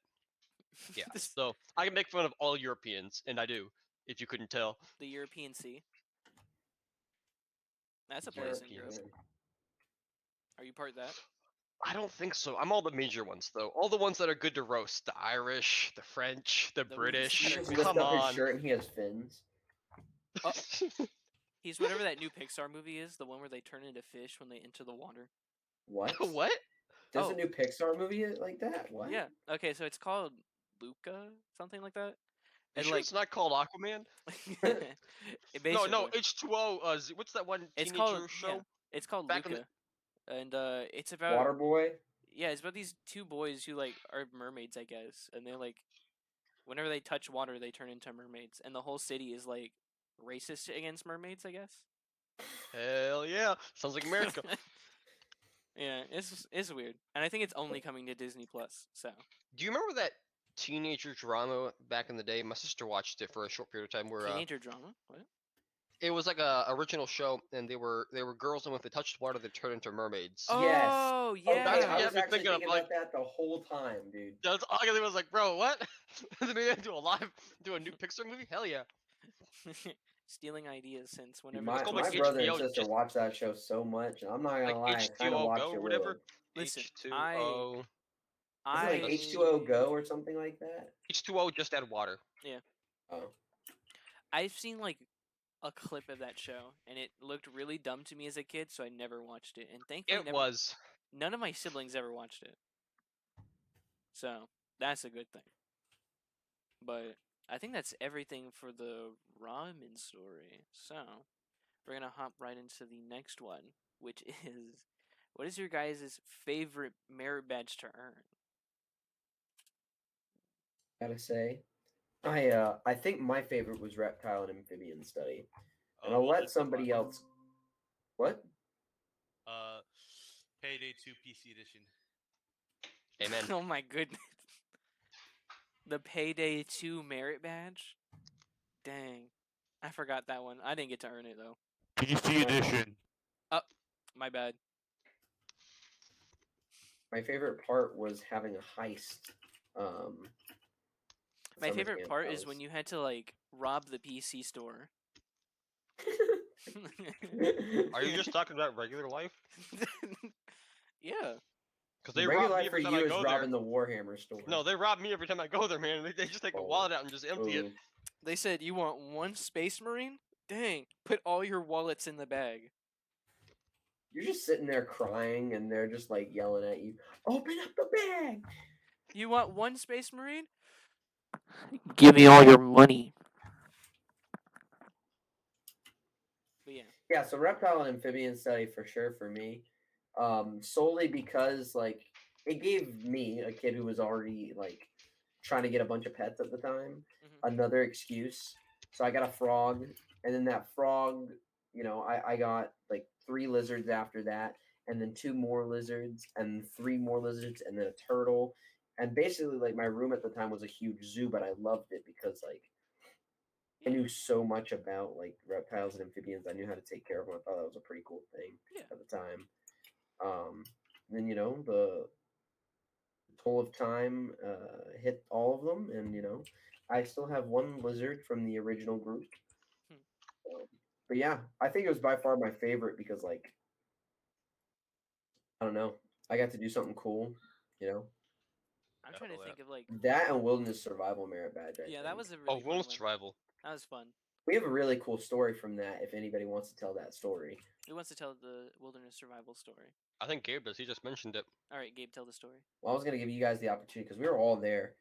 Yeah. This- So I can make fun of all Europeans, and I do. If you couldn't tell. the European Sea. That's a place in Europe. European. Are you part that? I don't think so. I'm all the major ones though. All the ones that are good to roast. The Irish, the French, the The ones British. that You are just good- lift Come up his on. shirt and he has fins. He's whatever that new Pixar movie is, the one where they turn into fish when they enter the water. What? What? There's Oh. a new Pixar movie like that? What? Yeah. Okay, so it's called Luca, something like that. You And sure like it's not called Aquaman? it No, basically, H2O. What's that one it's teenager called show? yeah, it's called Back in the- Luca, and it's about Waterboy. yeah, it's about these two boys who like are mermaids, I guess, and they like whenever they touch water, they turn into mermaids, and the whole city is like racist against mermaids, I guess. Hell yeah! Sounds like America. Yeah, it's weird, and I think it's only coming to Disney Plus. So Do you remember that teenager drama back in the day? My sister watched it for a short period of time. Where teenager drama, what? it was like a original show, and they were girls, and when they touched water, they turned into mermaids. Yes. Oh Oh, yeah, that's, Yeah, I yeah, was me actually thinking of, thinking like- about that the whole time, dude. That's all I was like, bro, what? They made it do a new Pixar movie? Hell yeah! stealing ideas since whenever. My, the called, my like, Pixar- brother and HBO sister just- watch that show so much, and I'm not gonna Like lie, I kind of H2O watched Go it or with whatever. him. Listen, H2O. Is it like I H2O Go or something like that? H2O just add water. Oh. I've seen like a clip of that show, and it looked really dumb to me as a kid, so I never watched it. And thankfully, It was. none of my siblings ever watched it, so that's a good thing. But I think that's everything for the ramen story. So we're gonna hop right into the next one, which is, what is your guys' favorite merit badge to earn? Gotta say, I think my favorite was reptile and amphibian study, and I'll let Wilderness somebody Survival. else. What? Payday 2 PC edition. Amen. Oh my goodness. The Payday 2 merit badge? Dang. I forgot that one. I didn't get to earn it though. PC edition. Oh, my bad. My favorite part was having a heist. My summer favorite camp. part That is when was- you had to like rob the PC store. Are you just talking about regular life? Yeah. Because The they regular rob me life for every time I you is go there. robbing the Warhammer store. No, they rob me every time I go there, man. They just take the Oh. wallet out and just empty it. Ooh. They said, "You want one Space Marine? Dang. Put all your wallets in the bag." You're just sitting there crying, and they're just like yelling at you, "Open up the bag!" You want one Space Marine? Give me all your money. But yeah. Yeah, so reptile and amphibian study for sure for me, solely because like it gave me, a kid who was already like trying to get a bunch of pets at the time, Mhm. another excuse. So I got a frog, and then that frog, I got like 3 lizards after that, and then 2 more lizards, and 3 more lizards, and then a turtle. And basically, like my room at the time was a huge zoo, but I loved it because like I Yeah. knew so much about like reptiles and amphibians. I knew how to take care of them. I thought that was a pretty cool thing Yeah. at the time. Then the toll of time hit all of them, and I still have 1 lizard from the original group. Hmm. But yeah, I think it was by far my favorite because like I don't know, I got to do something cool. I'm trying to Hell yeah. think of like That and wilderness survival merit badge. I yeah, think. that was a Oh, really fun wilderness one. survival. That was fun. We have a really cool story from that. If anybody wants to tell that story. Who wants to tell the wilderness survival story? I think Gabe does. He just mentioned it. All right, Gabe, tell the story. Well, I was gonna give you guys the opportunity because we were all there.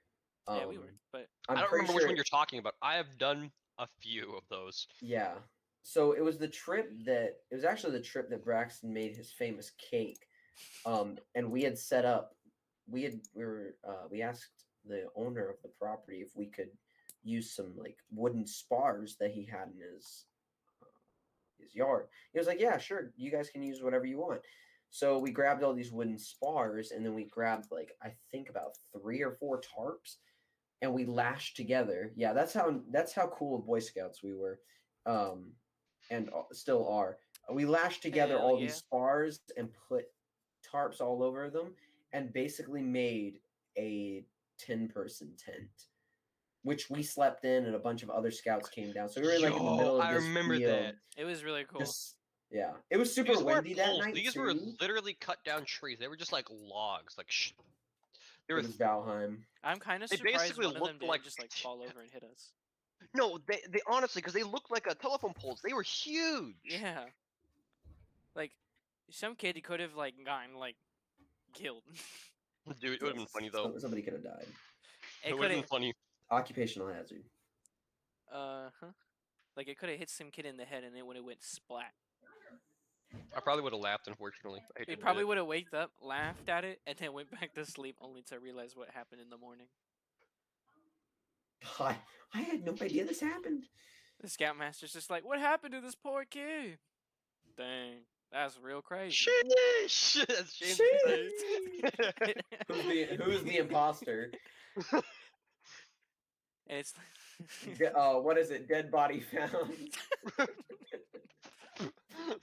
Yeah, we were, but I'm I don't pretty remember sure. which one you're talking about. I have done a few of those. Yeah. So it was actually the trip that Braxton made his famous cake. And we had set up, we asked the owner of the property if we could use some like wooden spars that he had in his yard. He was like, "Yeah, sure. You guys can use whatever you want." So we grabbed all these wooden spars, and then we grabbed like I think about 3 or 4 tarps, and we lashed together. Yeah, that's how cool Boy Scouts we were, and still are. We lashed together Hell all yeah. these spars and put tarps all over them, and basically made a 10-person tent, which we slept in, and a bunch of other scouts came down. So we were like in the middle of I this remember field. that. it was really cool. Just yeah, it was super These weren't windy that poles. night These too. were literally cut down trees. They were just like logs. Like they It were. was Valheim. I'm kind of They surprised basically one of them looked didn't like just like fall over and hit us. No, they honestly, because they looked like a telephone poles. They were huge. Yeah. Like some kid could have like gotten like killed. Dude, it would have been funny though. Somebody could have died. It It would could have have been funny. Occupational hazard. huh? Like it could have hit some kid in the head and it would have went splat. I probably would have laughed. Unfortunately, I hate to He admit probably it. would have waked up, laughed at it, and then went back to sleep only to realize what happened in the morning. God, I had no idea this happened. The scoutmaster's just like, "What happened to this poor kid?" Dang, that's real crazy. Sheesh! That's Shane's face. Who's the imposter? And it's What is it? Dead body found.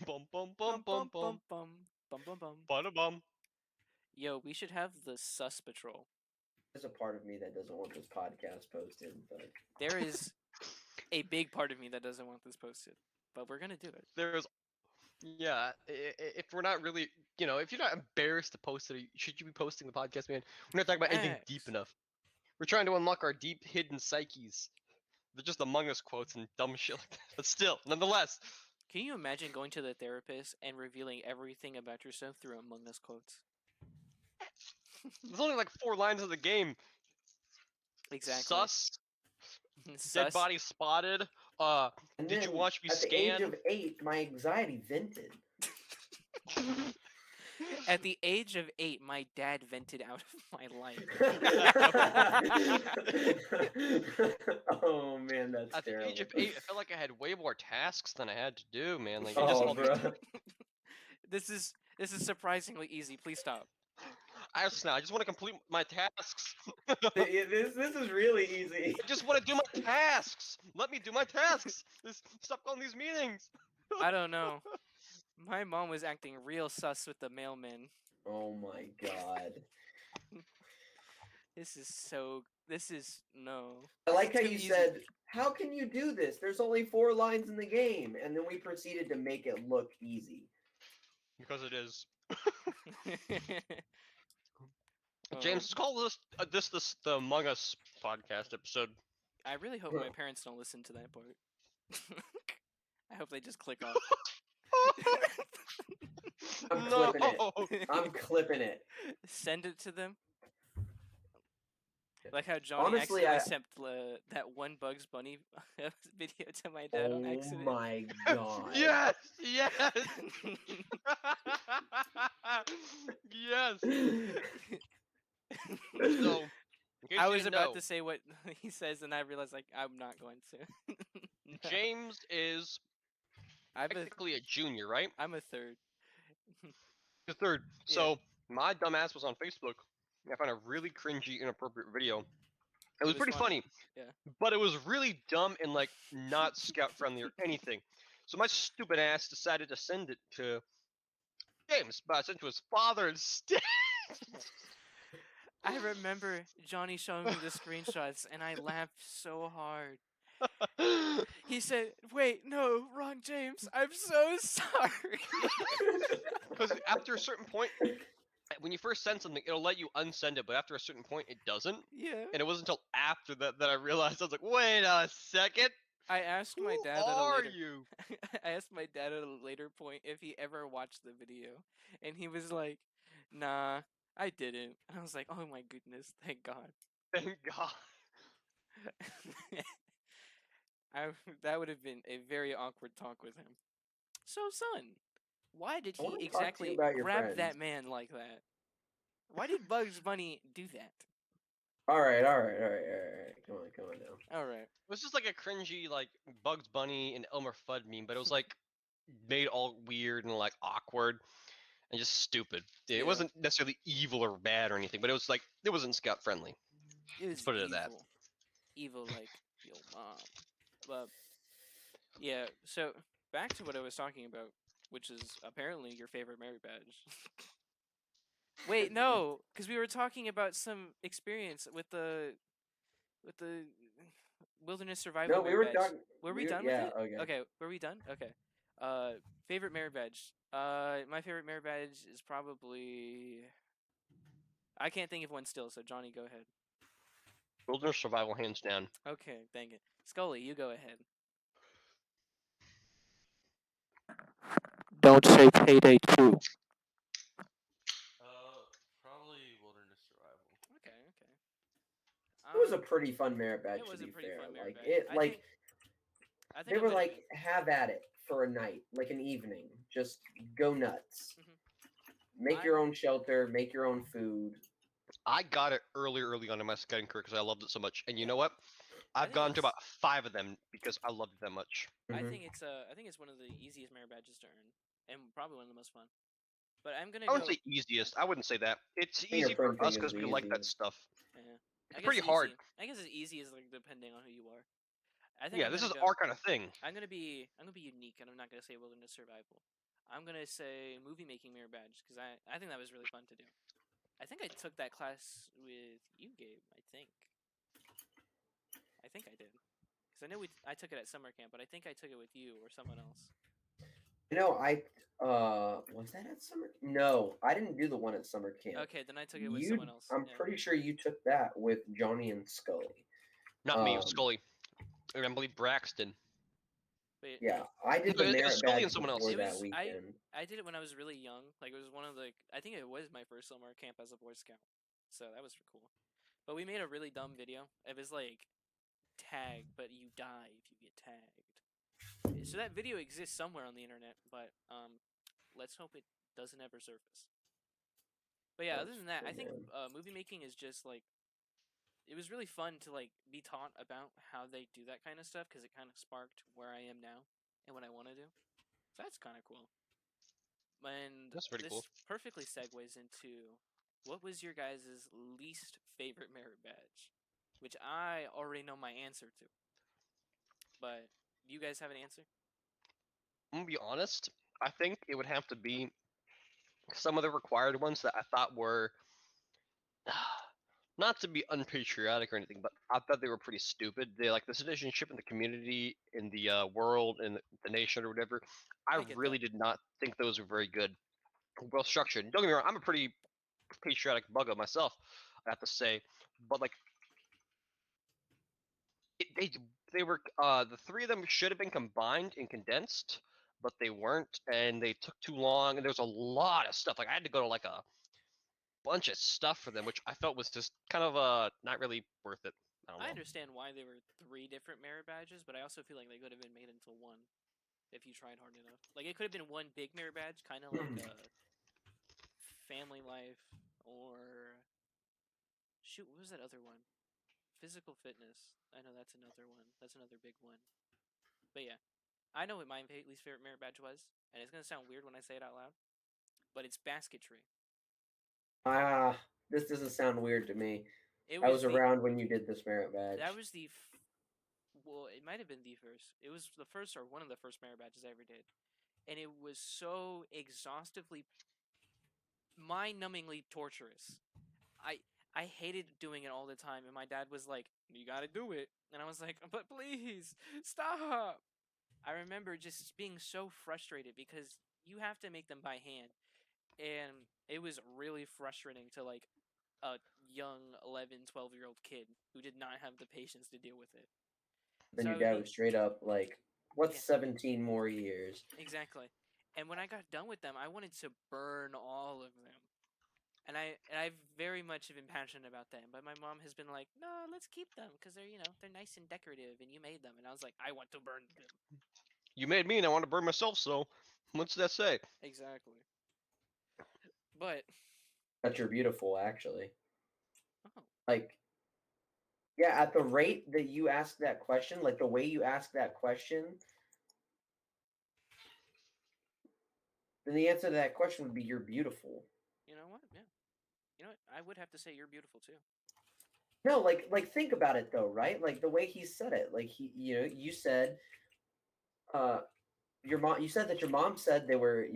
Bum bum bum bum bum bum. bada bum. Yo, we should have the sus patrol. There's a part of me that doesn't want this podcast posted, but There is a big part of me that doesn't want this posted, but we're gonna do it. There's, yeah. If we're not really, if you're not embarrassed to post it, should you be posting the podcast, man? We're not talking about anything deep Facts. enough. We're trying to unlock our deep hidden psyches. They're just Among Us quotes and dumb shit like that. But still, nonetheless, Can you imagine going to the therapist and revealing everything about yourself through Among Us quotes? there's only like 4 lines of the game. Exactly. Sus, dead Sus. body spotted. And Did you then, watch me at the age scan? of 8, my anxiety vented. At the age of 8, my dad vented out of my life. Oh man, that's At the terrible. age of 8, I felt like I had way more tasks than I had to do, man. Like, it just Oh, all bro. This is surprisingly easy. Please stop. I just want to complete my tasks. This is really easy. I just want to do my tasks. Let me do my tasks. Stop calling these meetings. I don't know. My mom was acting real sus with the mailman. Oh my god. This is no. I like how Too you easy. said, how can you do this? There's only 4 lines in the game. And then we proceeded to make it look easy. Because it is. Oh, James, let's call this the Among Us podcast episode. I really hope my parents don't listen to that part. I hope they just click off. I'm No. clipping it. I'm clipping it. Send it to them. Like how Jonnie Honestly, accidentally sent that one Bugs Bunny video to my dad on Oh accident. my god. Yes, yes, yes. So, in case I you was didn't about know, to say what he says, and I realized like I'm not going to. No. James is I'm technically a junior, right? I'm a third. The third. Yeah. So my dumbass was on Facebook. And I found a really cringy, inappropriate video. It was pretty funny, Yeah. but it was really dumb and like not scout friendly or anything. So my stupid ass decided to send it to James, but I sent it to his father instead. I remember Johnny showing me the screenshots, and I laughed so hard. He said, "Wait, no, wrong James. I'm so sorry." Because after a certain point, when you first send something, it'll let you unsend it, but after a certain point, it doesn't. Yeah. And it wasn't until after that I realized, I was like, wait a second. I asked my Who dad at a are later. you? I asked my dad at a later point if he ever watched the video, and he was like, "Nah, I didn't." And I was like, "Oh my goodness, thank God." Thank God. That would have been a very awkward talk with him. So, son, why did I he wanna talk to you exactly about your grab friends. that man like that? Why did Bugs Bunny do that? All right. Come on now. All right. It was just like a cringy, like, Bugs Bunny and Elmer Fudd meme, but it was like made all weird and like awkward and just stupid. Yeah. It wasn't necessarily evil or bad or anything, but it was like, it wasn't scout friendly. It was put it at evil. that. Evil like your mom. But yeah, so back to what I was talking about, which is apparently your favorite merit badge. Wait, no, because we were talking about some experience with the wilderness survival. No, we merit were badge. talking. Were we done Yeah. with it? Okay. Okay, were we done? Okay. Favorite merit badge. My favorite merit badge is probably. I can't think of one still, so Johnny, go ahead. Wilderness survival, hands down. Okay, dang it. Skully, you go ahead. Don't say Payday 2. Probably wilderness survival. Okay, okay. It was a pretty fun merit badge. It was to a be pretty fair. fun merit Like badge. it, I like think they I'm were gonna- like, have at it for a night, like an evening. Just go nuts. Make your own shelter. Make your own food. I got it early on in my scouting career because I loved it so much. And you Yeah. know what? I I've think gone to it's- about 5 of them because I loved it that much. I Mhm. think it's one of the easiest merit badges to earn, and probably one of the most fun. But I'm gonna I wouldn't go. say easiest. I wouldn't say that. It's easy for Fingerprinting us is because we like that easy. stuff. Yeah. It's pretty hard. I guess it's easy as like depending on who you are. I think Yeah, I'm this is gonna go, our kind of thing. I'm gonna be unique, and I'm not gonna say wilderness survival. I'm gonna say movie making merit badge because I think that was really fun to do. I think I took that class with you, Gabe. I think I did because I know I took it at summer camp, but I think I took it with you or someone else. Was that at summer? No, I didn't do the one at summer camp. Okay, then I took it with someone else. I'm yeah. pretty sure you took that with Jonnie and Skully. Not me, it was Um, Skully. And I believe Braxton. But Yeah, I did No, the it was merit Scully and badge someone else. before it that was weekend. I did it when I was really young. Like it was one of the I think it was my first summer camp as a Boy Scout. So that was cool. But we made a really dumb video. It was like tag, but you die if you get tagged. So that video exists somewhere on the internet, but let's hope it doesn't ever surface. But yeah, other That's than that, I cool, think man. movie making is just like it was really fun to like be taught about how they do that kind of stuff because it kind of sparked where I am now and what I want to do. So that's kind of cool. And That's pretty this cool. perfectly segues into what was your guys' least favorite merit badge, which I already know my answer to. But do you guys have an answer? I'm gonna be honest. I think it would have to be some of the required ones that I thought were not to be unpatriotic or anything, but I thought they were pretty stupid. They like the citizenship in the community, in the world, in the nation or whatever. I I get really that. did not think those were very good, well structured. Don't get me wrong, I'm a pretty patriotic bugger myself, I have to say, but like it, they were the three of them should have been combined and condensed, but they weren't, and they took too long, and there's a lot of stuff. Like I had to go to like a bunch of stuff for them, which I felt was just kind of not really worth it. I don't I know. understand why there were three different merit badges, but I also feel like they could have been made into one if you tried hard enough. Like it could have been one big merit badge, kind of like family life or shoot, what was that other one? Physical fitness. I know that's another one. That's another big one. But yeah, I know what my least favorite merit badge was, and it's gonna sound weird when I say it out loud, but it's basketry. Ah, this doesn't sound weird to me. It I was was the around when you did this merit that badge. was the well, it might have been the first. It was the first or one of the first merit badges I ever did, and it was so exhaustively, mind-numbingly torturous. I I hated doing it all the time, and my dad was like, "You gotta do it," and I was like, "But please stop." I remember just being so frustrated because you have to make them by hand, and it was really frustrating to like a young 11, 12-year-old kid who did not have the patience to deal with it. Then So I your would dad be was straight up like, "What's yeah, 17 more years?" exactly. And when I got done with them, I wanted to burn all of them. And I very much have been passionate about them, but my mom has been like, "No, let's keep them because they're nice and decorative, and you made them." And I was like, "I want to burn them." You made me, and I want to burn myself. So, what's that say? Exactly. But That you're beautiful, actually. oh, Like, yeah, at the rate that you ask that question, like the way you ask that question, then the answer to that question would be you're beautiful. you know what? Yeah, you know what? I would have to say you're beautiful too. No, like think about it though, right? Like the way he said it. Like you said uh your mom you said that your mom said they were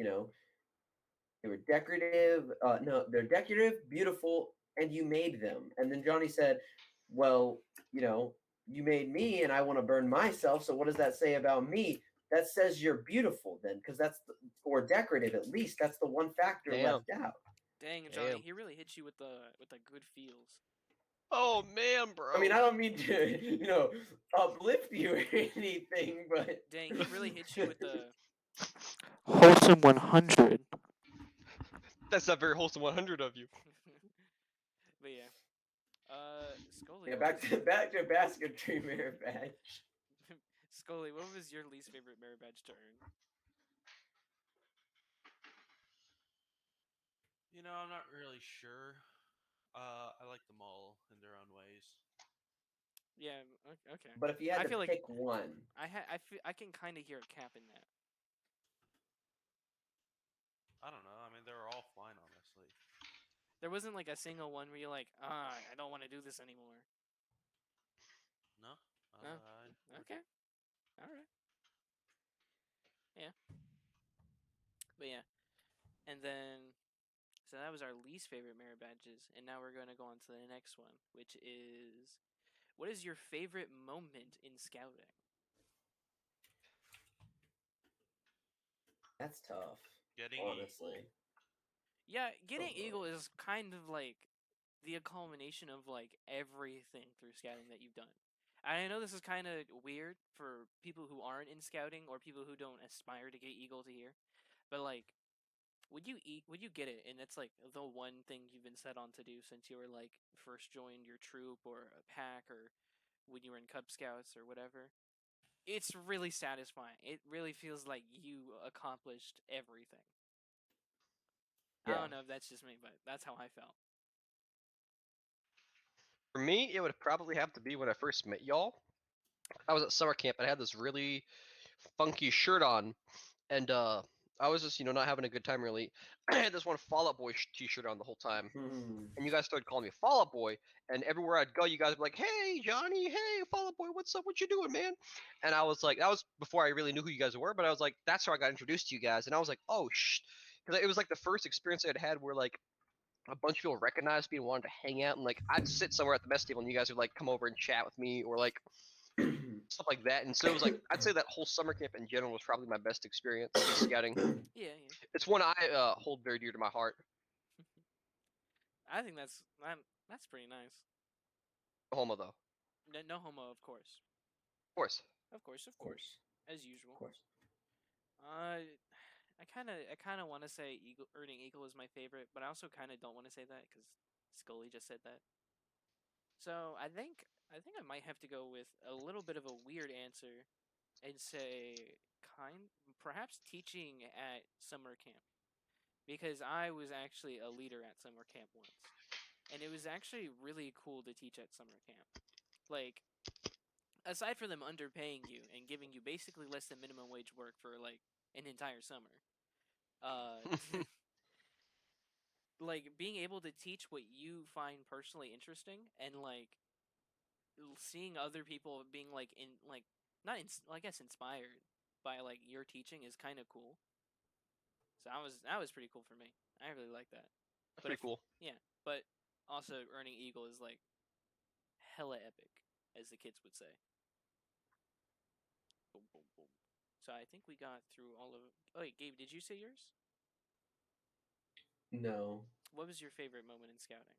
decorative, no, they're decorative, beautiful, and you made them. And then Johnny said, "Well, you made me and I want to burn myself, so what does that say about me?" That says you're beautiful then, because or decorative at least. That's the one factor Damn, left out. Dang, Johnny, damn. he really hit you with the good feels. Oh man, I mean, bro. I don't mean to, uplift you or anything, but Dang, he really hit you with the wholesome 100. That's not very wholesome. 100 of you. But yeah, Scully, yeah, what back was to back to basketry merit badge. Scully? What was your least favorite merit badge to earn? I'm not really sure. I like them all in their own ways. Yeah, okay. But if you I had to feel like pick one, I can kind of hear a cap in that. I don't know. I mean, they're all fine, honestly. There wasn't like a single one where you're like, ah, I don't want to do this anymore. No. No. I, Okay. All right. Yeah. But yeah, and then so that was our least favorite merit badges, and now we're going to go on to the next one, which is what is your favorite moment in scouting? that's tough. getting Honestly, Eagle. Yeah, Oh, getting no. Eagle is kind of like the culmination of like everything through scouting that you've done. I know this is kind of weird for people who aren't in scouting or people who don't aspire to get Eagle to hear, but like, would you get it? And it's like the one thing you've been set on to do since you were like first joined your troop or a pack or when you were in Cub Scouts or whatever. It's really satisfying. It really feels like you accomplished everything. I Yeah. don't know if that's just me, but that's how I felt. For me, it would probably have to be when I first met y'all. I was at summer camp and I had this really funky shirt on, and I was just not having a good time really. I had this one Fall Out Boy t-shirt on the whole time, Hmm. and you guys started calling me Fall Out Boy, and everywhere I'd go, you guys would be like, "Hey, Johnny, hey, Fall Out Boy, what's up? What you doing, man?" And I was like, that was before I really knew who you guys were, but I was like, that's how I got introduced to you guys, and I was like, oh, because it was like the first experience I'd had where like a bunch of people recognized me and wanted to hang out, and like I'd sit somewhere at the mess table, and you guys would like come over and chat with me, or like stuff like that. And so it was like I'd say that whole summer camp in general was probably my best experience in scouting. Yeah, It's one I hold very dear to my heart. yeah. I think that's pretty nice. Oklahoma, though, of No, no homo, of course, course. of Of course, course. as Of usual. course. I kind of want to say earning eagle is my favorite, but I also kind of don't want to say that because Scully just said that. So I think I might have to go with a little bit of a weird answer and say perhaps teaching at summer camp because I was actually a leader at summer camp once, and it was actually really cool to teach at summer camp. Like aside from them underpaying you and giving you basically less than minimum wage work for like an entire summer, uh, like being able to teach what you find personally interesting and like seeing other people being like in like not in, I guess inspired by like your teaching is kind of cool. So that was pretty cool for me. I really like that. That's But if pretty cool. yeah, but also earning eagle is like hella epic, as the kids would say. Boom, boom, boom. So I think we got through all of. Oh wait, Gabe, did you say yours? No. What was your favorite moment in scouting?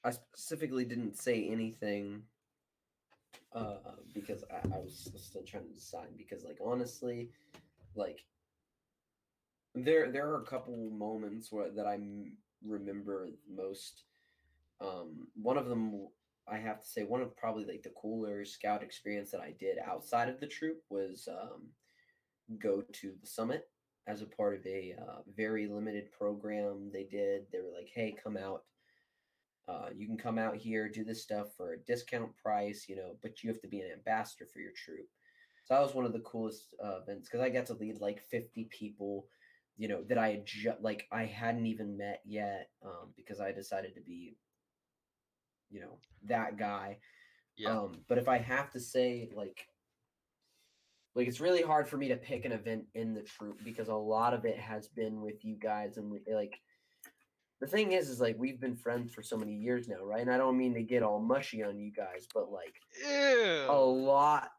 I specifically didn't say anything because I was still trying to decide because like honestly, like there are a couple moments that remember most. One of them I have to say one of probably like the cooler scout experience that I did outside of the troop was go to the summit as a part of a very limited program they did. They were like, hey, come out. You can come out here, do this stuff for a discount price, but you have to be an ambassador for your troop. So that was one of the coolest events because I got to lead like 50 people, that I had like I hadn't even met yet because I decided to be, that guy. Yeah. But if I have to say, like it's really hard for me to pick an event in the troop because a lot of it has been with you guys and like the thing is like we've been friends for so many years now, right? And I don't mean to get all mushy on you guys, but like a Ew. lot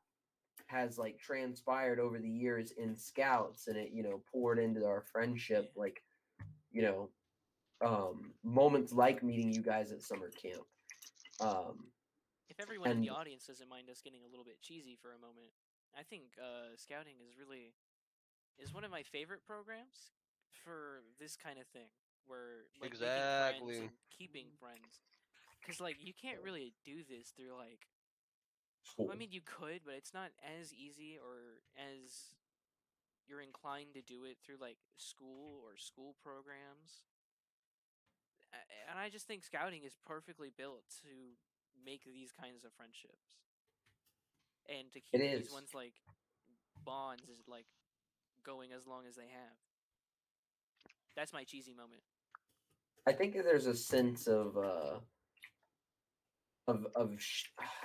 has like transpired over the years in scouts and it poured into our friendship Yeah. like you know moments like meeting you guys at summer camp If everyone in the and audience doesn't mind us getting a little bit cheesy for a moment, I think scouting is one of my favorite programs for this kind of thing, where like making friends Exactly. and keeping friends. Cause like you can't really do this through like, school. I mean you could, but it's not as easy or as you're inclined to do it through like school or school programs. And I just think scouting is perfectly built to make these kinds of friendships and to It keep these is. ones like bonds is like going as long as they have. That's my cheesy moment. I think that there's a sense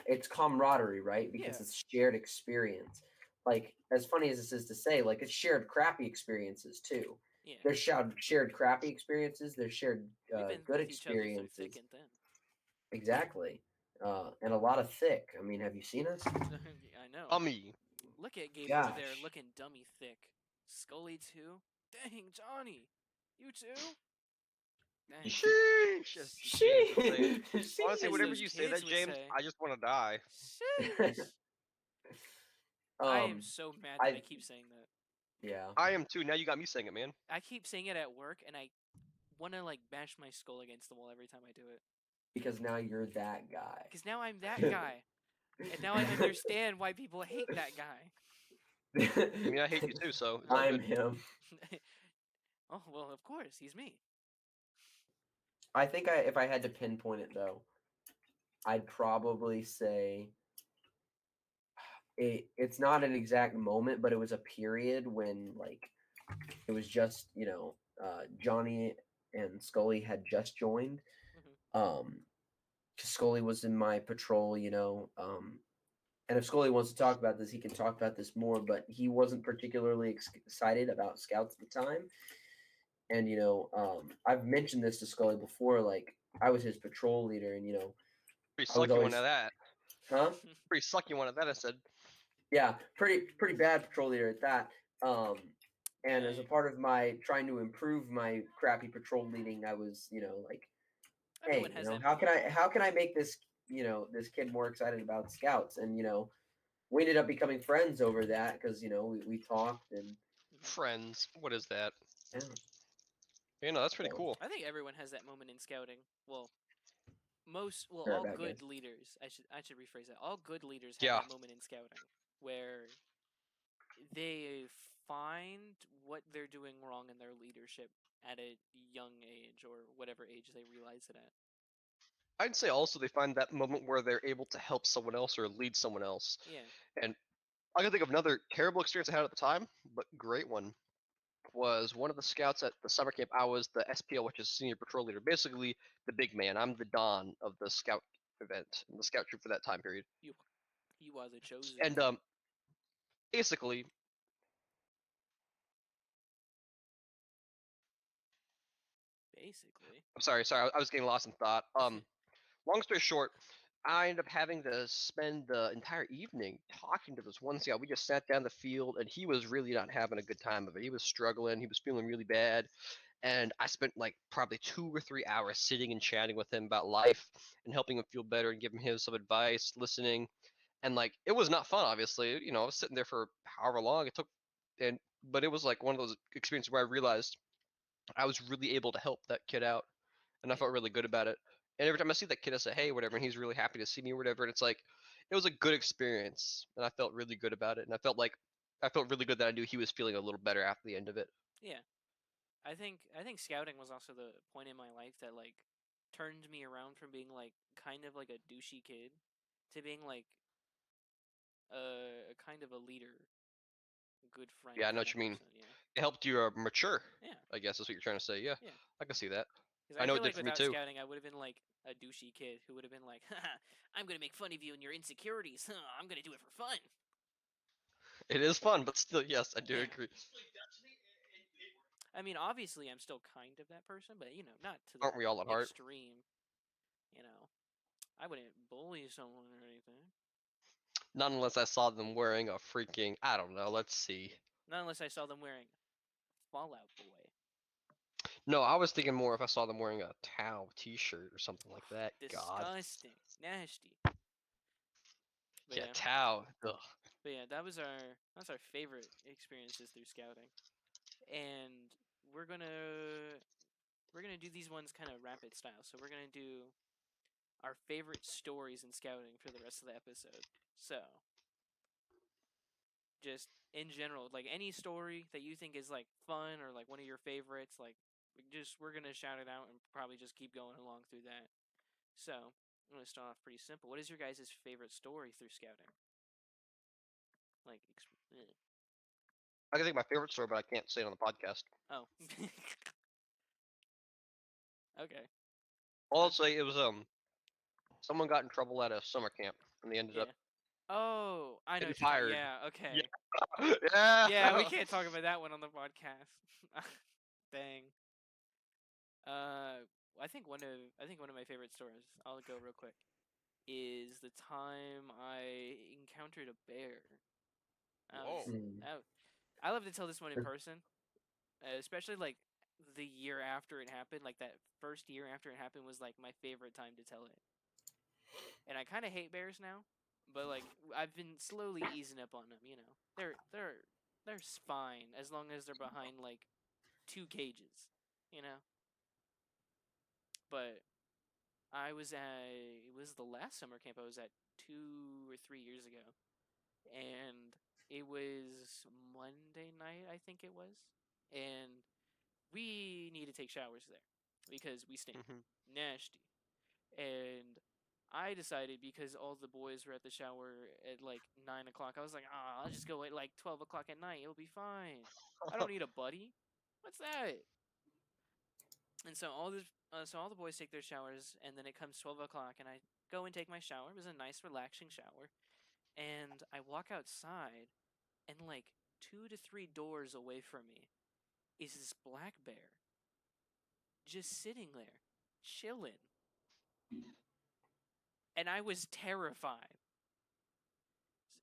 it's camaraderie, right? Because Yeah, it's shared experience. Like as funny as this is to say, like it's shared crappy experiences too. yeah. There's shared crappy experiences. There's shared We've been good with each other through thick experiences. and thin. Exactly, and a lot of thick. I mean, have you seen us? I know. Ummy. Look at Gabe over there Gosh, looking dummy thick. Skully too? Dang, Johnny. You too? Dang. Sheesh. As the kids would say. Honestly, As whatever those you say kids that, would James, say. I just want to die. Sheesh. I am um, so mad that I I keep saying that. yeah, I am too. Now you got me saying it, man. I keep saying it at work, and I want to like bash my skull against the wall every time I do it. because now you're that guy. Because now I'm that guy, and now I understand why people hate that guy. I mean, I hate you too, so it's all I'm good. him. Oh well, of course he's me. I think if I had to pinpoint it though, I'd probably say it's not an exact moment, but it was a period when like it was just Jonnie and Skully had just joined. Mhm. 'Cause Skully was in my patrol, and if Scully wants to talk about this, he can talk about this more. But he wasn't particularly excited about scouts at the time, and I've mentioned this to Scully before. Like I was his patrol leader, and Pretty I was sucky one always, of that. huh? Pretty sucky one of that. I said. Yeah, pretty bad patrol leader at that. And as a Dang. part of my trying to improve my crappy patrol leading, I was, like, Everyone hey, has that how can moment. how can I make this, this kid more excited about scouts? And we ended up becoming friends over that because we talked and Friends. What is that? yeah. That's pretty So, cool. I think everyone has that moment in scouting. Well, right, all bad good guys. leaders. I should rephrase that. All good leaders have Yeah. that moment in scouting where they find what they're doing wrong in their leadership at a young age or whatever age they realize it at. I'd say also they find that moment where they're able to help someone else or lead someone else. Yeah. And I can think of another terrible experience I had at the time, but great one. Was one of the scouts at the summer camp. I was the SPL, which is senior patrol leader, basically the big man. I'm the don of the scout event, the scout troop for that time period. You are the chosen. And basically, Basically. I'm sorry, I was getting lost in thought. Long story short, I ended up having to spend the entire evening talking to this one scout. We just sat down the field, and he was really not having a good time of it. He was struggling. He was feeling really bad. And I spent like probably 2 or 3 hours sitting and chatting with him about life and helping him feel better and giving him some advice, listening. And like it was not fun, obviously. I was sitting there for however long it took, and but it was like one of those experiences where I realized I was really able to help that kid out, and I Yeah. felt really good about it. And every time I see that kid, I say, "Hey, whatever," and he's really happy to see me, or whatever. And it's like it was a good experience, and I felt really good about it. And I felt really good that I knew he was feeling a little better after the end of it. Yeah. I think scouting was also the point in my life that like turned me around from being like kind of like a douchey kid to being like a kind of a leader, a good friend Yeah, I know kind what of you mean. person. Yeah. It helped you mature, Yeah. I guess is what you're trying to say. Yeah, Yeah. I can see that. Because I I know feel it did like for me without too. scouting, I would have been like a douchey kid who would have been like, haha, I'm going to make fun of you and your insecurities. Huh, I'm going to do it for fun. It is fun, but still, yes, I do Yeah. agree. I mean, obviously, I'm still kind of that person, but, not to the Aren't we all at heart? extreme. I wouldn't bully someone or anything. Not unless I saw them wearing a freaking, I don't know, let's see. Not unless I saw them wearing Fallout Boy. No, I was thinking more if I saw them wearing a Tau t-shirt or something like that. God. Disgusting. Nasty. But Yeah, yeah. Tau. Ugh. But yeah, that's our favorite experiences through scouting. And we're gonna we're gonna do these ones kind of rapid style. So we're gonna do our favorite stories in scouting for the rest of the episode. So just in general, like any story that you think is like fun or like one of your favorites, like we're gonna shout it out and probably just keep going along through that. So I'm gonna start off pretty simple. What is your guys' favorite story through scouting? Like, I can think of my favorite story, but I can't say it on the podcast. oh, okay, All I'll say it was someone got in trouble at a summer camp and they ended up yeah. Oh, I know getting what you're talking. fired. Yeah, okay. Yeah. Yeah, we can't talk about that one on the podcast. Dang. I think one of my favorite stories. I'll go real quick. Is the time I encountered a bear. Whoa. Mm. I love to tell this one in person, especially like the year after it happened, like that first year after it happened, was like my favorite time to tell it. And I kind of hate bears now, but like I've been slowly easing up on them. You know, they're fine as long as they're behind like 2 cages. You know, but it was the last summer camp I was at 2 or 3 years ago, and it was Monday night, I think it was, and we need to take showers there because we stink nasty. And I decided, because all the boys were at the shower at like 9 o'clock, I was like, I'll just go at like 12 o'clock at night. It'll be fine. I don't need a buddy. What's that? And so all the boys take their showers, and then it comes 12 o'clock, and I go and take my shower. It was a nice, relaxing shower, and I walk outside, and like 2 to 3 doors away from me is this black bear just sitting there, chilling, and I was terrified.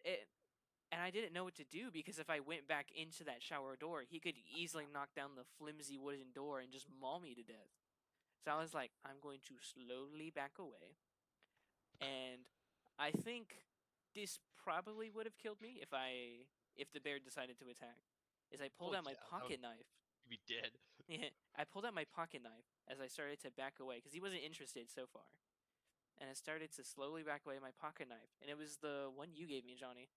And I didn't know what to do, because if I went back into that shower door, he could easily knock down the flimsy wooden door and just maul me to death. So I was like, I'm going to slowly back away. And I think this probably would have killed me if the bear decided to attack. Is I pulled Oh, out my yeah, pocket knife. You'd be dead. Yeah, I pulled out my pocket knife as I started to back away, because he wasn't interested so far. And I started to slowly back away my pocket knife, and it was the one you gave me, Johnny.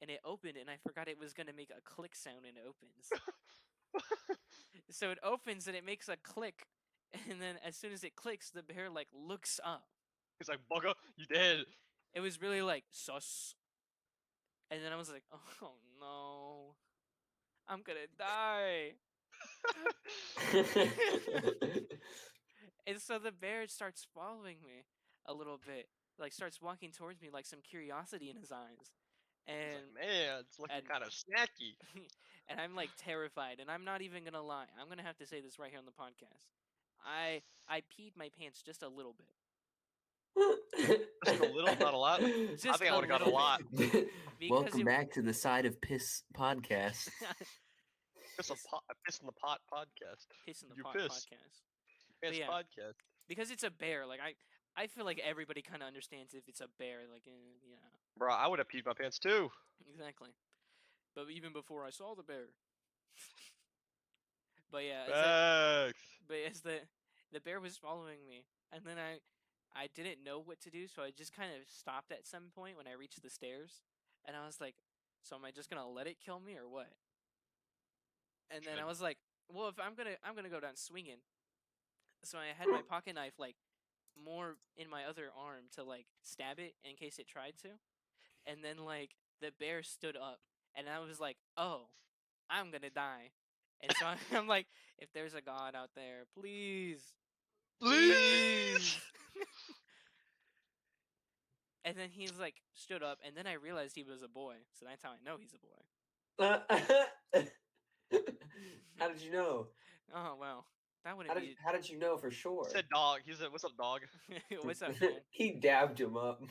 And it opened, and I forgot it was going to make a click sound, and it opens. So it opens, and it makes a click, and then as soon as it clicks, the bear like looks up. He's like, bugger, you dead. It was really like, sus. And then I was like, oh no, I'm gonna die. And so the bear starts following me a little bit, like starts walking towards me, like some curiosity in his eyes. He's And like, man, it's looking and- kind of snacky. and I'm like terrified, and I'm not even gonna lie. I'm gonna have to say this right here on the podcast. I peed my pants just a little bit. Just a little, not a lot. I Just think I a would have got a little lot. Because Welcome it- back to the Side of Piss podcast. Piss, a piss in the pot podcast. Piss in the You Pot piss. podcast. Piss yeah. podcast. Because it's a bear. Like I feel like everybody kind of understands if it's a bear. Like yeah, Bro, I would have peed my pants too. exactly. But even before I saw the bear. But yeah, Facts. but as the bear was following me, and then I didn't know what to do, so I just kind of stopped at some point when I reached the stairs, and I was like, so am I just gonna let it kill me or what? And then I Should. was like, well, if I'm gonna go down swinging. So I had my pocket knife like more in my other arm to like stab it in case it tried to, and then like the bear stood up, and I was like, oh, I'm gonna die. And so I'm like, if there's a God out there, please, Please. And then he's like stood up, and then I realized he was a boy. So that's how I know he's a boy. How did you know? Oh well, that wouldn't be. How did you know for sure? He said dog. He said, what's up, dog? What's up, man? He dabbed him up.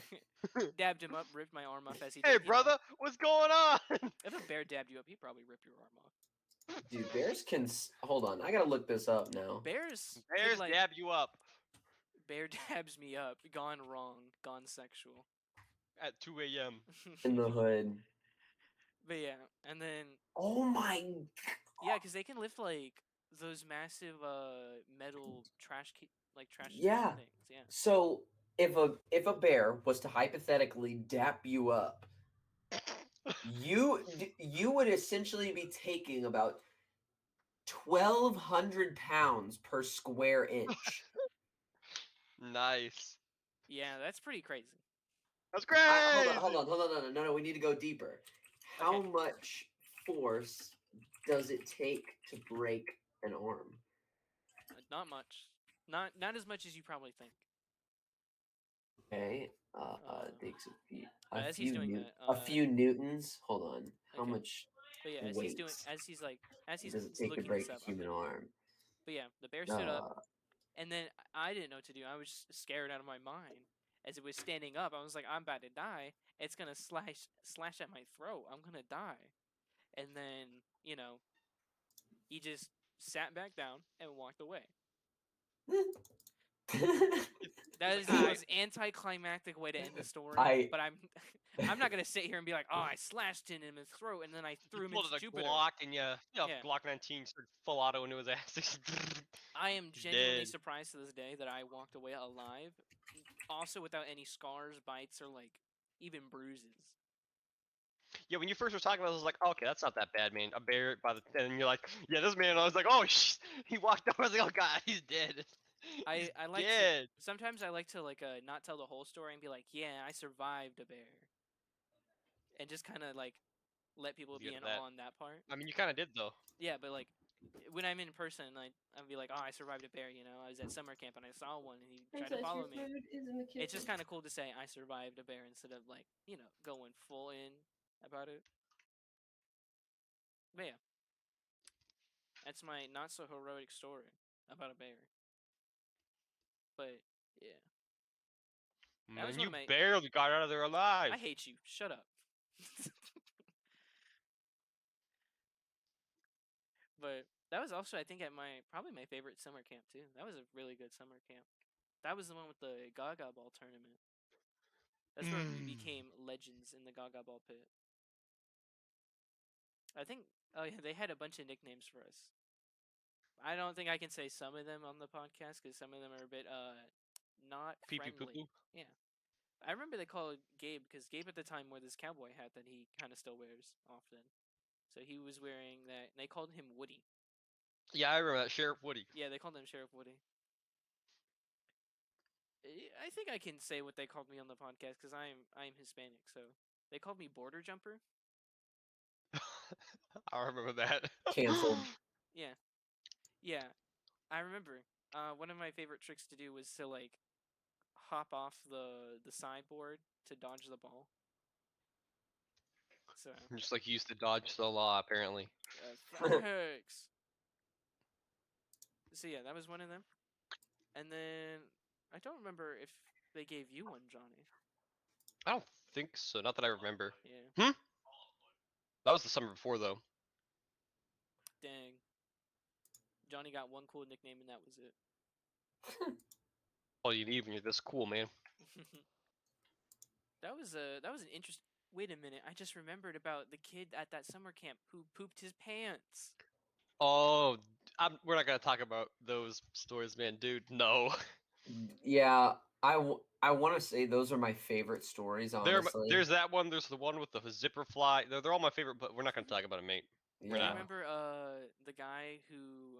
Dabbed him up, ripped my arm off as he Hey, did. brother, what's going on? If a bear dabbed you up, he'd probably rip your arm off. Dude, bears can. Hold on, I gotta look this up now. Bears. Bears could, like, dab you up Bear dabs me up. Gone wrong. Gone sexual. at 2 a.m. In the hood. But yeah, and then Oh my. yeah, because they can lift like those massive metal trash trash Yeah. things. Yeah. So if a bear was to hypothetically dap you up, you would essentially be taking about 1,200 pounds per square inch. Nice. Yeah, that's pretty crazy. That's great. Hold on. No, we need to go deeper. How Okay. much force does it take to break an arm? Not much. Not as much as you probably think. Okay. Takes as he's doing that, a few newtons. Hold on. How Okay. much But yeah, weight as he's does it take to looking break this a up, I'm human gonna- arm? But yeah, the bear stood up, Uh, and then I didn't know what to do. I was just scared out of my mind. As it was standing up, I was like, I'm about to die. It's gonna slash at my throat. I'm gonna die. And then he just sat back down, and walked away. That is the most anticlimactic way to end the story. But I'm not gonna sit here and be like, oh, I slashed him in his throat and then I threw him Pulled into a Jupiter. Glock and yeah, Yeah. Glock 19 started full auto into his ass. I am He's genuinely dead. surprised to this day that I walked away alive, also without any scars, bites, or like even bruises. Yeah, when you first were talking about it, I was like, okay, that's not that bad, man. A bear by the and you're like, yeah, this man. I was like, oh, he walked over. I was like, oh god, he's dead. I like dead. to sometimes I like to like not tell the whole story and be like, yeah, I survived a bear, and just kind of like let people be Get in that. awe on that part. I mean, you kind of did though. Yeah, but like when I'm in person, I'd be like, oh, I survived a bear. You know, I was at summer camp and I saw one and he tried to follow me. It's just kind of cool to say I survived a bear instead of like going full in about it. But yeah, that's my not so heroic story about a bear. But yeah, that was Man, one you of my. barely got out of there alive. I hate you. Shut up. But that was also, I think, at probably my favorite summer camp too. That was a really good summer camp. That was the one with the Gaga Ball tournament. That's where we became legends in the Gaga Ball pit. I think. Oh yeah, they had a bunch of nicknames for us. I don't think I can say some of them on the podcast because some of them are a bit not Pee pee poo friendly. poo. Yeah, I remember they called Gabe because Gabe at the time wore this cowboy hat that he kind of still wears often. So he was wearing that. And they called him Woody. Yeah, I remember that Sheriff Woody. Yeah, they called him Sheriff Woody. I think I can say what they called me on the podcast because I'm Hispanic, so they called me Border Jumper. I remember that. Canceled. Yeah, yeah, I remember. One of my favorite tricks to do was to like hop off the sideboard to dodge the ball. So Just like you used to dodge the law, apparently. thanks. So yeah, that was one of them. And then I don't remember if they gave you one, Johnny. I don't think so. Not that I remember. Yeah. That was the summer before, though. Dang. Johnny got one cool nickname and that was it. All you need when you're this cool, man. That was an interesting. Wait a minute! I just remembered about the kid at that summer camp who pooped his pants. Oh, we're not gonna talk about those stories, man, dude. No. Yeah, I want to say those are my favorite stories, honestly. There's that one. There's the one with the zipper fly. They're all my favorite, but we're not gonna talk about it, mate. Do We're you not. remember the guy who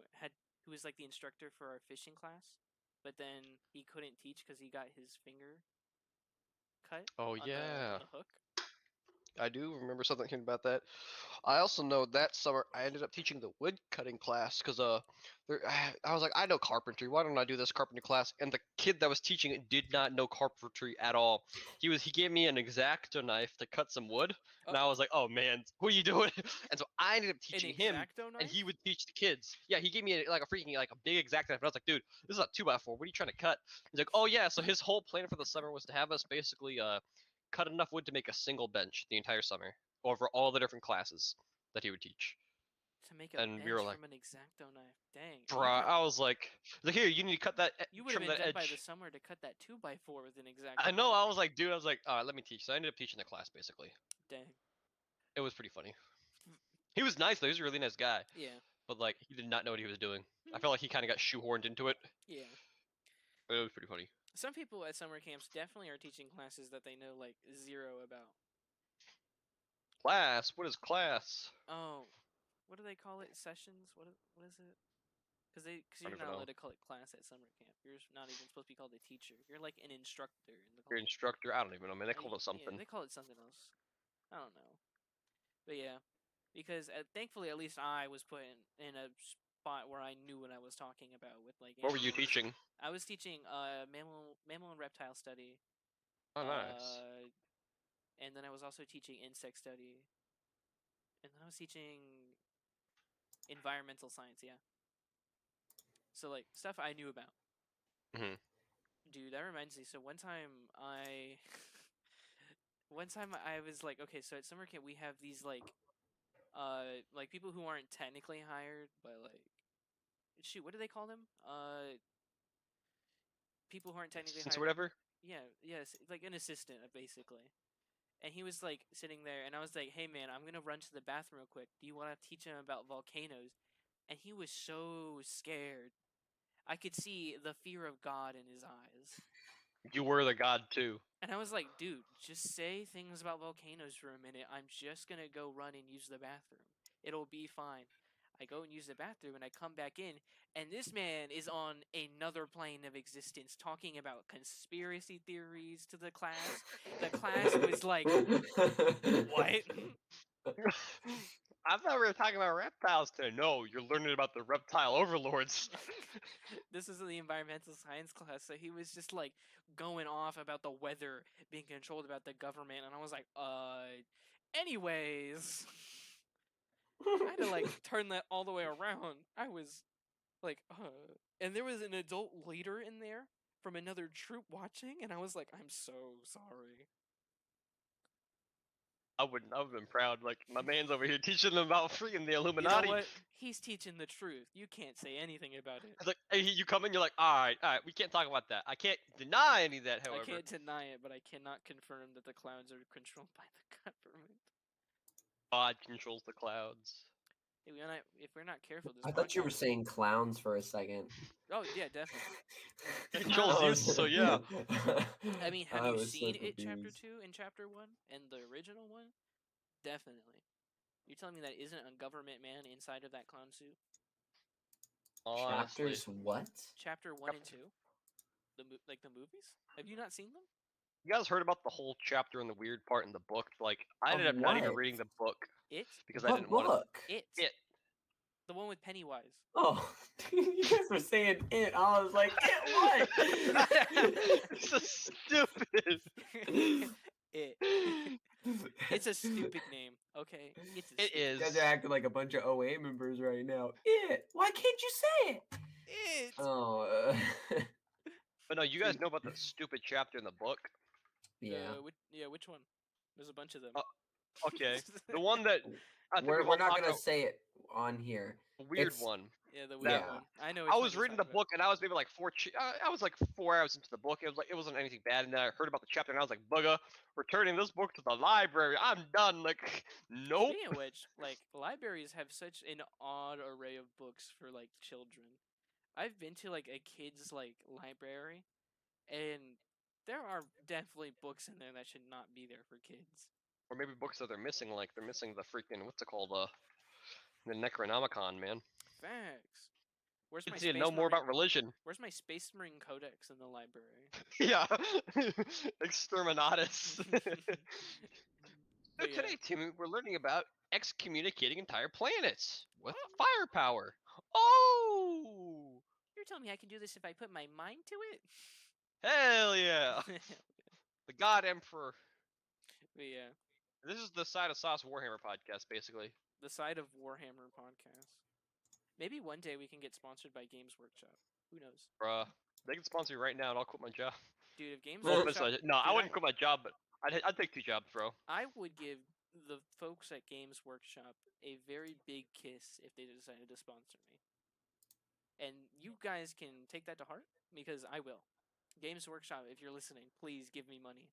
was like the instructor for our fishing class, but then he couldn't teach because he got his finger cut Oh on yeah, the hook? I do remember something about that. I also know that summer I ended up teaching the wood cutting class because I was like, I know carpentry. Why don't I do this carpentry class? And the kid that was teaching it did not know carpentry at all. He gave me an X-Acto knife to cut some wood, and I was like, oh man, what are you doing? And so I ended up teaching him, X-Acto knife? and he would teach the kids. Yeah, he gave me like a big X-Acto knife, and I was like, dude, this is a 2x4. What are you trying to cut? He's like, oh yeah. So his whole plan for the summer was to have us basically cut enough wood to make a single bench the entire summer over all the different classes that he would teach. To make a And bench we were like, from an X-Acto knife. Dang. bruh, I was like, here, you need to cut that, You would have trim been that dead by edge. the summer to cut that 2x4 with an X-Acto I know, knife. I was like, dude, all right, let me teach. So I ended up teaching the class, basically. Dang. It was pretty funny. He was nice, though. He was a really nice guy. Yeah. But, like, he did not know what he was doing. I felt like he kind of got shoehorned into it. Yeah. But it was pretty funny. Some people at summer camps definitely are teaching classes that they know like zero about. Class? What is class? Oh, what do they call it? Sessions? What is it? Because I you're don't not even allowed know. to call it class at summer camp. You're not even supposed to be called a teacher. You're like an instructor in the Your instructor? I don't even know, man. They called it Yeah, something. they call it something else. I don't know. But yeah, because thankfully at least I was put in a spot where I knew what I was talking about with like. What were you animals. teaching? I was teaching mammal and reptile study. Oh, nice. And then I was also teaching insect study. And then I was teaching environmental science, yeah. So like stuff I knew about. Mhm. Dude, that reminds me. So one time I was like, okay, so at summer camp we have these like people who aren't technically hired, but like shoot, what do they call them? People who aren't technically Since hired. whatever. Yeah, yes, like an assistant, basically. And he was like sitting there, and I was like, "Hey, man, I'm gonna run to the bathroom real quick. Do you want to teach him about volcanoes?" And he was so scared. I could see the fear of God in his eyes. You were the god too. And I was like, dude, just say things about volcanoes for a minute. I'm just gonna go run and use the bathroom. It'll be fine. I go and use the bathroom and I come back in, and this man is on another plane of existence talking about conspiracy theories to the class. The class was like, what? I thought we were talking about reptiles today. No, you're learning about the reptile overlords. This is in the environmental science class, so he was just like going off about the weather being controlled about the government, and I was like, anyways. I had to like turn that all the way around. I was like, and there was an adult leader in there from another troop watching, and I was like, I'm so sorry. I would have been proud. Like my man's over here teaching them about freaking the You know Illuminati. what? He's teaching the truth. You can't say anything about it. It's like, hey, you come in, you're like, all right, we can't talk about that. I can't deny any of that. However, I can't deny it, but I cannot confirm that the clowns are controlled by the government. God controls the clouds. If we're not careful, this I thought you were podcast- saying clowns for a second. Oh yeah, definitely. He controls you, so yeah. I mean, have I you was so seen it chapter confused. 2 and chapter 1 and the original one? Definitely. You're telling me that isn't a government man inside of that clown suit? Honestly, Chapters what? Chapter 1 and 2? Like the movies? Have you not seen them? you guys heard about the whole chapter and the weird part in the book? Like, I Of ended up not even what? reading the book It? because I What didn't want book? It. It. The one with Pennywise. Oh, you guys were saying it. I was like, it what? It's so stupid. It. It's a stupid name, okay? It's a It stupid You guys is. are acting like a bunch of OA members right now. It. Why can't you say it? It. Oh. But no, you guys know about the stupid chapter in the book. Yeah. Which one? There's a bunch of them. Okay, the one that I think We're we've all not talked gonna about, say it on here. the weird it's- one. Yeah, the weird Yeah. one. I know. I which was one reading you're the talking book and I was maybe like I was like 4 hours into the book. It wasn't anything bad, and then I heard about the chapter and I was like, "Bugga, returning this book to the library. I'm done." Like, about. nope. Speaking of which, like libraries have such an odd array of books for like children. I've been to like a kid's like library, and there are definitely books in there that should not be there for kids. Or maybe books that they're missing, like they're missing the freaking what's it called, the Necronomicon, man. Facts. Where's my Kids need to Space know more Marine? about religion. Where's my Space Marine Codex in the library? Yeah, Exterminatus. So But yeah. today, Timmy, we're learning about excommunicating entire planets with firepower. Oh, You're telling me I can do this if I put my mind to it? hell yeah! The God Emperor. But yeah, This is the Side of Sauce Warhammer podcast, basically. the Side of Warhammer podcast. Maybe one day we can get sponsored by Games Workshop. Who knows? Bruh, they can sponsor me right now, and I'll quit my job. Dude, if Games Well, Workshop... no, I Dude, wouldn't quit my job, but I'd take 2 jobs, bro. I would give the folks at Games Workshop a very big kiss if they decided to sponsor me. And you guys can take that to heart, because I will. Games Workshop, if you're listening, please give me money.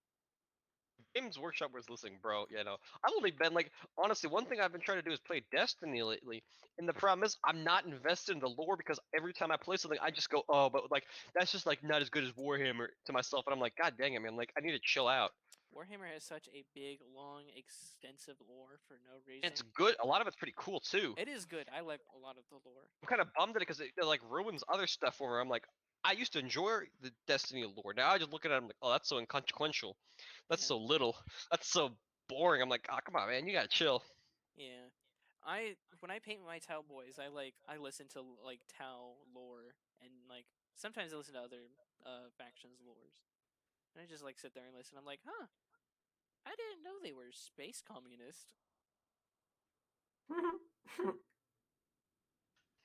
Games Workshop was listening, bro. Yeah, no. I've only been like, honestly, one thing I've been trying to do is play Destiny lately. And the problem is, I'm not invested in the lore because every time I play something, I just go, oh, but like, that's just like not as good as Warhammer to myself. And I'm like, God dang it, man. Like, I need to chill out. Warhammer has such a big, long, extensive lore for no reason. And it's good. A lot of it's pretty cool, too. It is good. I like a lot of the lore. I'm kind of bummed at it because it like ruins other stuff for me. I'm like, I used to enjoy the Destiny lore. Now I just look at it, I'm like, oh, that's so inconsequential. That's Yeah. so little. That's so boring. I'm like, oh, come on, man. You gotta chill. Yeah. When I paint my Tau boys, I listen to like Tau lore, and like sometimes I listen to other factions lores. And I just like sit there and listen. I'm like, huh, I didn't know they were space communist.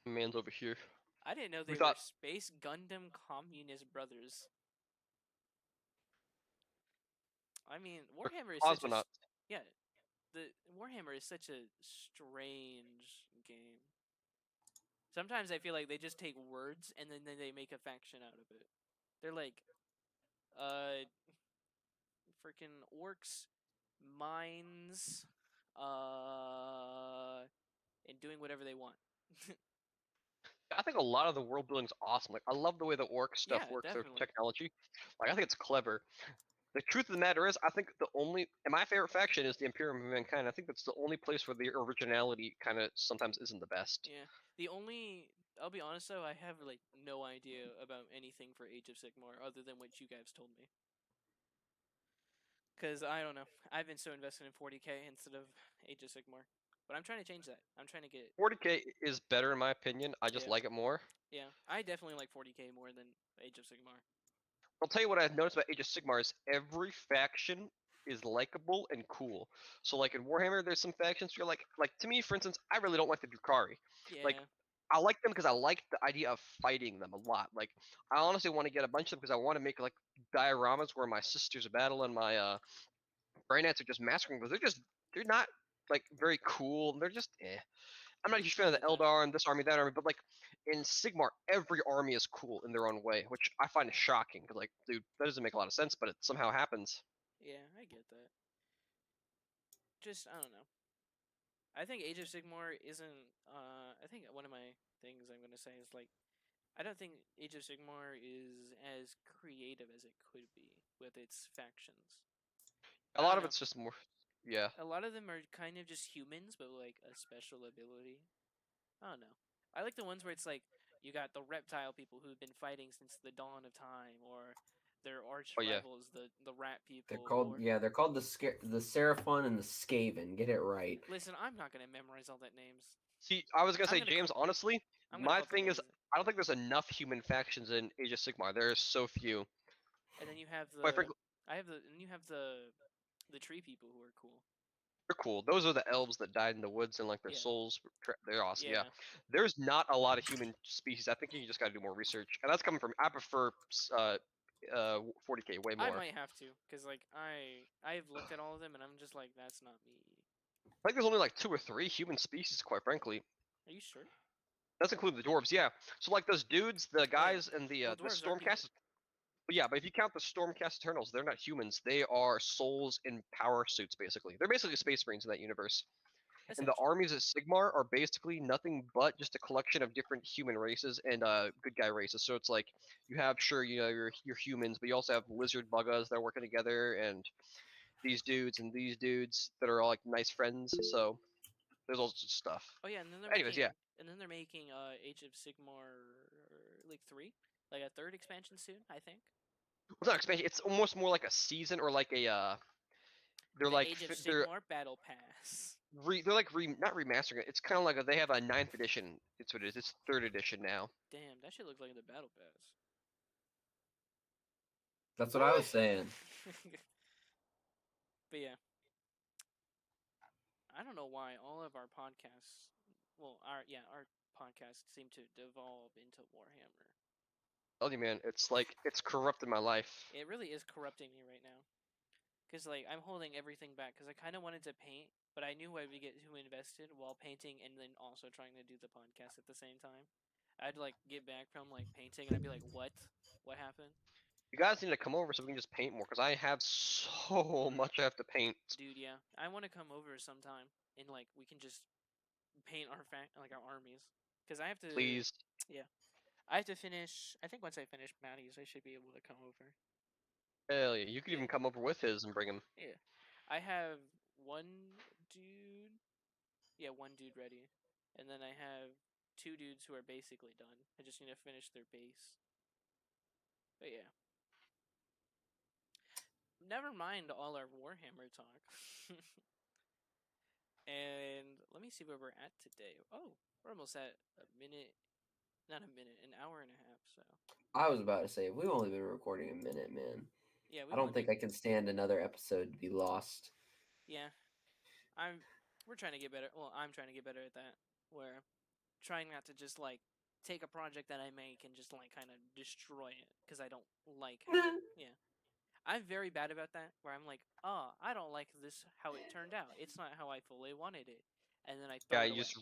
Man's over here. I didn't know We they were thought- space Gundam communist brothers. I mean, Warhammer is such a Cosmonauts. yeah. The Warhammer is such a strange game. Sometimes I feel like they just take words and then they make a faction out of it. They're like, freaking orcs, mines, and doing whatever they want. I think a lot of the world building's awesome. Like I love the way the orc stuff Yeah, works, their definitely. technology. Like I think it's clever. The truth of the matter is, I think the only and my favorite faction is the Imperium of Mankind. I think that's the only place where the originality kind of sometimes isn't the best. Yeah. I'll be honest though, I have like no idea about anything for Age of Sigmar other than what you guys told me. Cause I don't know, I've been so invested in 40k instead of Age of Sigmar, but I'm trying to change that. I'm trying to get 40k is better in my opinion. I just yeah, like it more. yeah. I definitely like 40k more than Age of Sigmar. I'll tell you what I've noticed about Age of Sigmar is every faction is likable and cool. So like in Warhammer, there's some factions you're like to me, for instance, I really don't like the Drukhari. Like Yeah, I like them because I like the idea of fighting them a lot. Like I honestly want to get a bunch of them because I want to make like dioramas where my sisters battle and my Grey Knights are just massacring. But they're not like very cool. They're just eh. I'm not a huge fan I of the get that. Eldar and this army, that army, but like in Sigmar, every army is cool in their own way, which I find shocking because like, dude, that doesn't make a lot of sense, but it somehow happens. Yeah, I get that. Just I don't know. I think Age of Sigmar isn't. I think one of my things I'm gonna say is like, I don't think Age of Sigmar is as creative as it could be with its factions. A I lot don't of know. it's just more, yeah. A lot of them are kind of just humans, but like a special ability. I don't know. I like the ones where it's like you got the reptile people who've been fighting since the dawn of time, or their arch Oh yeah. rivals, the rat They're people, called or they're called the Seraphon and the Skaven. Get it right. listen, I'm not gonna memorize all that names. See, I was gonna I'm say, gonna James, honestly, I'm gonna my call it the thing is, lazy. I don't think there's enough human factions in Age of Sigmar. There are so few. And then you have Quite frankly, and you have the tree people who are cool. they're cool. Those are the elves that died in the woods and like their Yeah. souls. They're awesome. Yeah. Yeah. There's not a lot of human species. I think you just gotta do more research, and that's coming from. I prefer 40k way I more. might have to, cause like I've looked at all of them and I'm just like, that's not me. I think there's only like 2 or 3 human species, quite frankly. Are you sure? That's including the dwarves, yeah. So like those dudes, the Oh yeah. guys, and Well, the dwarves are people. Stormcast. But yeah, but if you count the Stormcast Eternals, they're not humans. They are souls in power suits, basically. They're basically space marines in that universe. And the Essentially. armies of Sigmar are basically nothing but just a collection of different human races and good guy races. So it's like you have sure you know your humans, but you also have lizard buggas that are working together, and these dudes that are all like nice friends. So there's all sorts of stuff. Oh yeah, and then Anyways, yeah. they're making Age of Sigmar like 3, like a third expansion soon, I think. Well, it's not expansion. It's almost more like a season or like a they're The like Age of they're Sigmar Battle Pass. they're like not remastering it. It's kind of like they have a 9th edition. It's what it is. It's 3rd edition now. Damn, that shit looks like the Battle Pass. That's what I was saying. But yeah, I don't know why all of our podcasts, our podcasts seem to devolve into Warhammer. Tell you, man, it's like it's corrupted my life. It really is corrupting me right now. Cause like I'm holding everything back because I kind of wanted to paint, but I knew I would get too invested while painting and then also trying to do the podcast at the same time. I'd like get back from like painting and I'd be like, "What? What happened?" You guys need to come over so we can just paint more, because I have so much I have to paint. Dude, yeah, I want to come over sometime and like we can just paint like our armies. Cause I have to, Please. yeah, I have to finish. I think once I finish Maddie's, I should be able to come over. Hell yeah. You could Yeah. even come over with his and bring him. Yeah, I have one dude. Yeah, one dude ready, and then I have 2 dudes who are basically done. I just need to finish their base. But yeah, never mind all our Warhammer talk. And let me see where we're at today. Oh, we're almost at a minute. Not a minute, an hour and a half. So I was about to say we've only been recording a minute, man. yeah, I don't think I can stand another episode to be lost. Yeah, we're trying to get better. Well, I'm trying to get better at that. Where trying not to just like take a project that I make and just like kind of destroy it because I don't like how yeah. I'm very bad about that where I'm like, "Oh, I don't like this how it turned out. It's not how I fully wanted it." And then I throw Yeah, it you away. just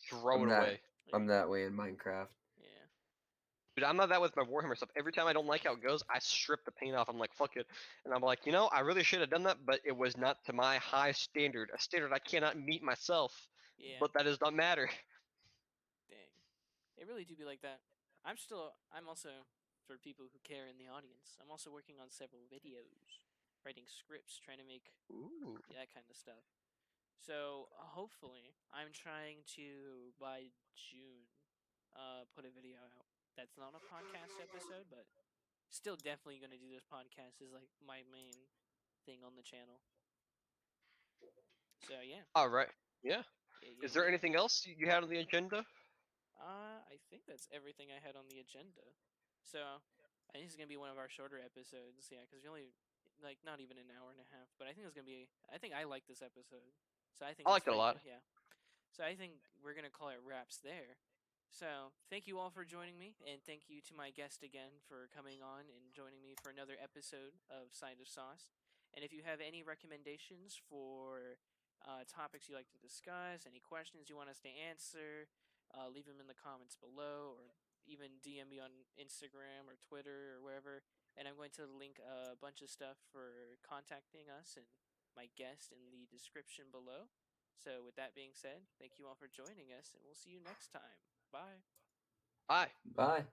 throw I'm it that away. I'm that way in Minecraft. Yeah. Dude, I'm not that with my Warhammer stuff. Every time I don't like how it goes, I strip the paint off. I'm like, fuck it. And I'm like, I really should have done that, but it was not to my high standard, a standard I cannot meet myself. Yeah. But that does not matter. Dang. It really do be like that. I'm also, for people who care in the audience, I'm also working on several videos, writing scripts, trying to make Ooh. that kind of stuff. So hopefully, I'm trying to by June, put a video out. That's not a podcast episode, but still definitely gonna do this podcast is like my main thing on the channel. So yeah, All right. Yeah. yeah. Is there anything else you had on the agenda? I think that's everything I had on the agenda. So I think it's gonna be one of our shorter episodes. Yeah, because we only like not even an hour and a half. But I think it's gonna be. I think I like this episode, so I think I it's liked it a lot. Yeah. So I think we're gonna call it wraps there. So thank you all for joining me, and thank you to my guest again for coming on and joining me for another episode of Side of Sauce. And if you have any recommendations for topics you like to discuss, any questions you want us to answer, leave them in the comments below, or even DM me on Instagram or Twitter or wherever. And I'm going to link a bunch of stuff for contacting us and my guest in the description below. So, with that being said, thank you all for joining us, and we'll see you next time. Bye. Bye. Bye.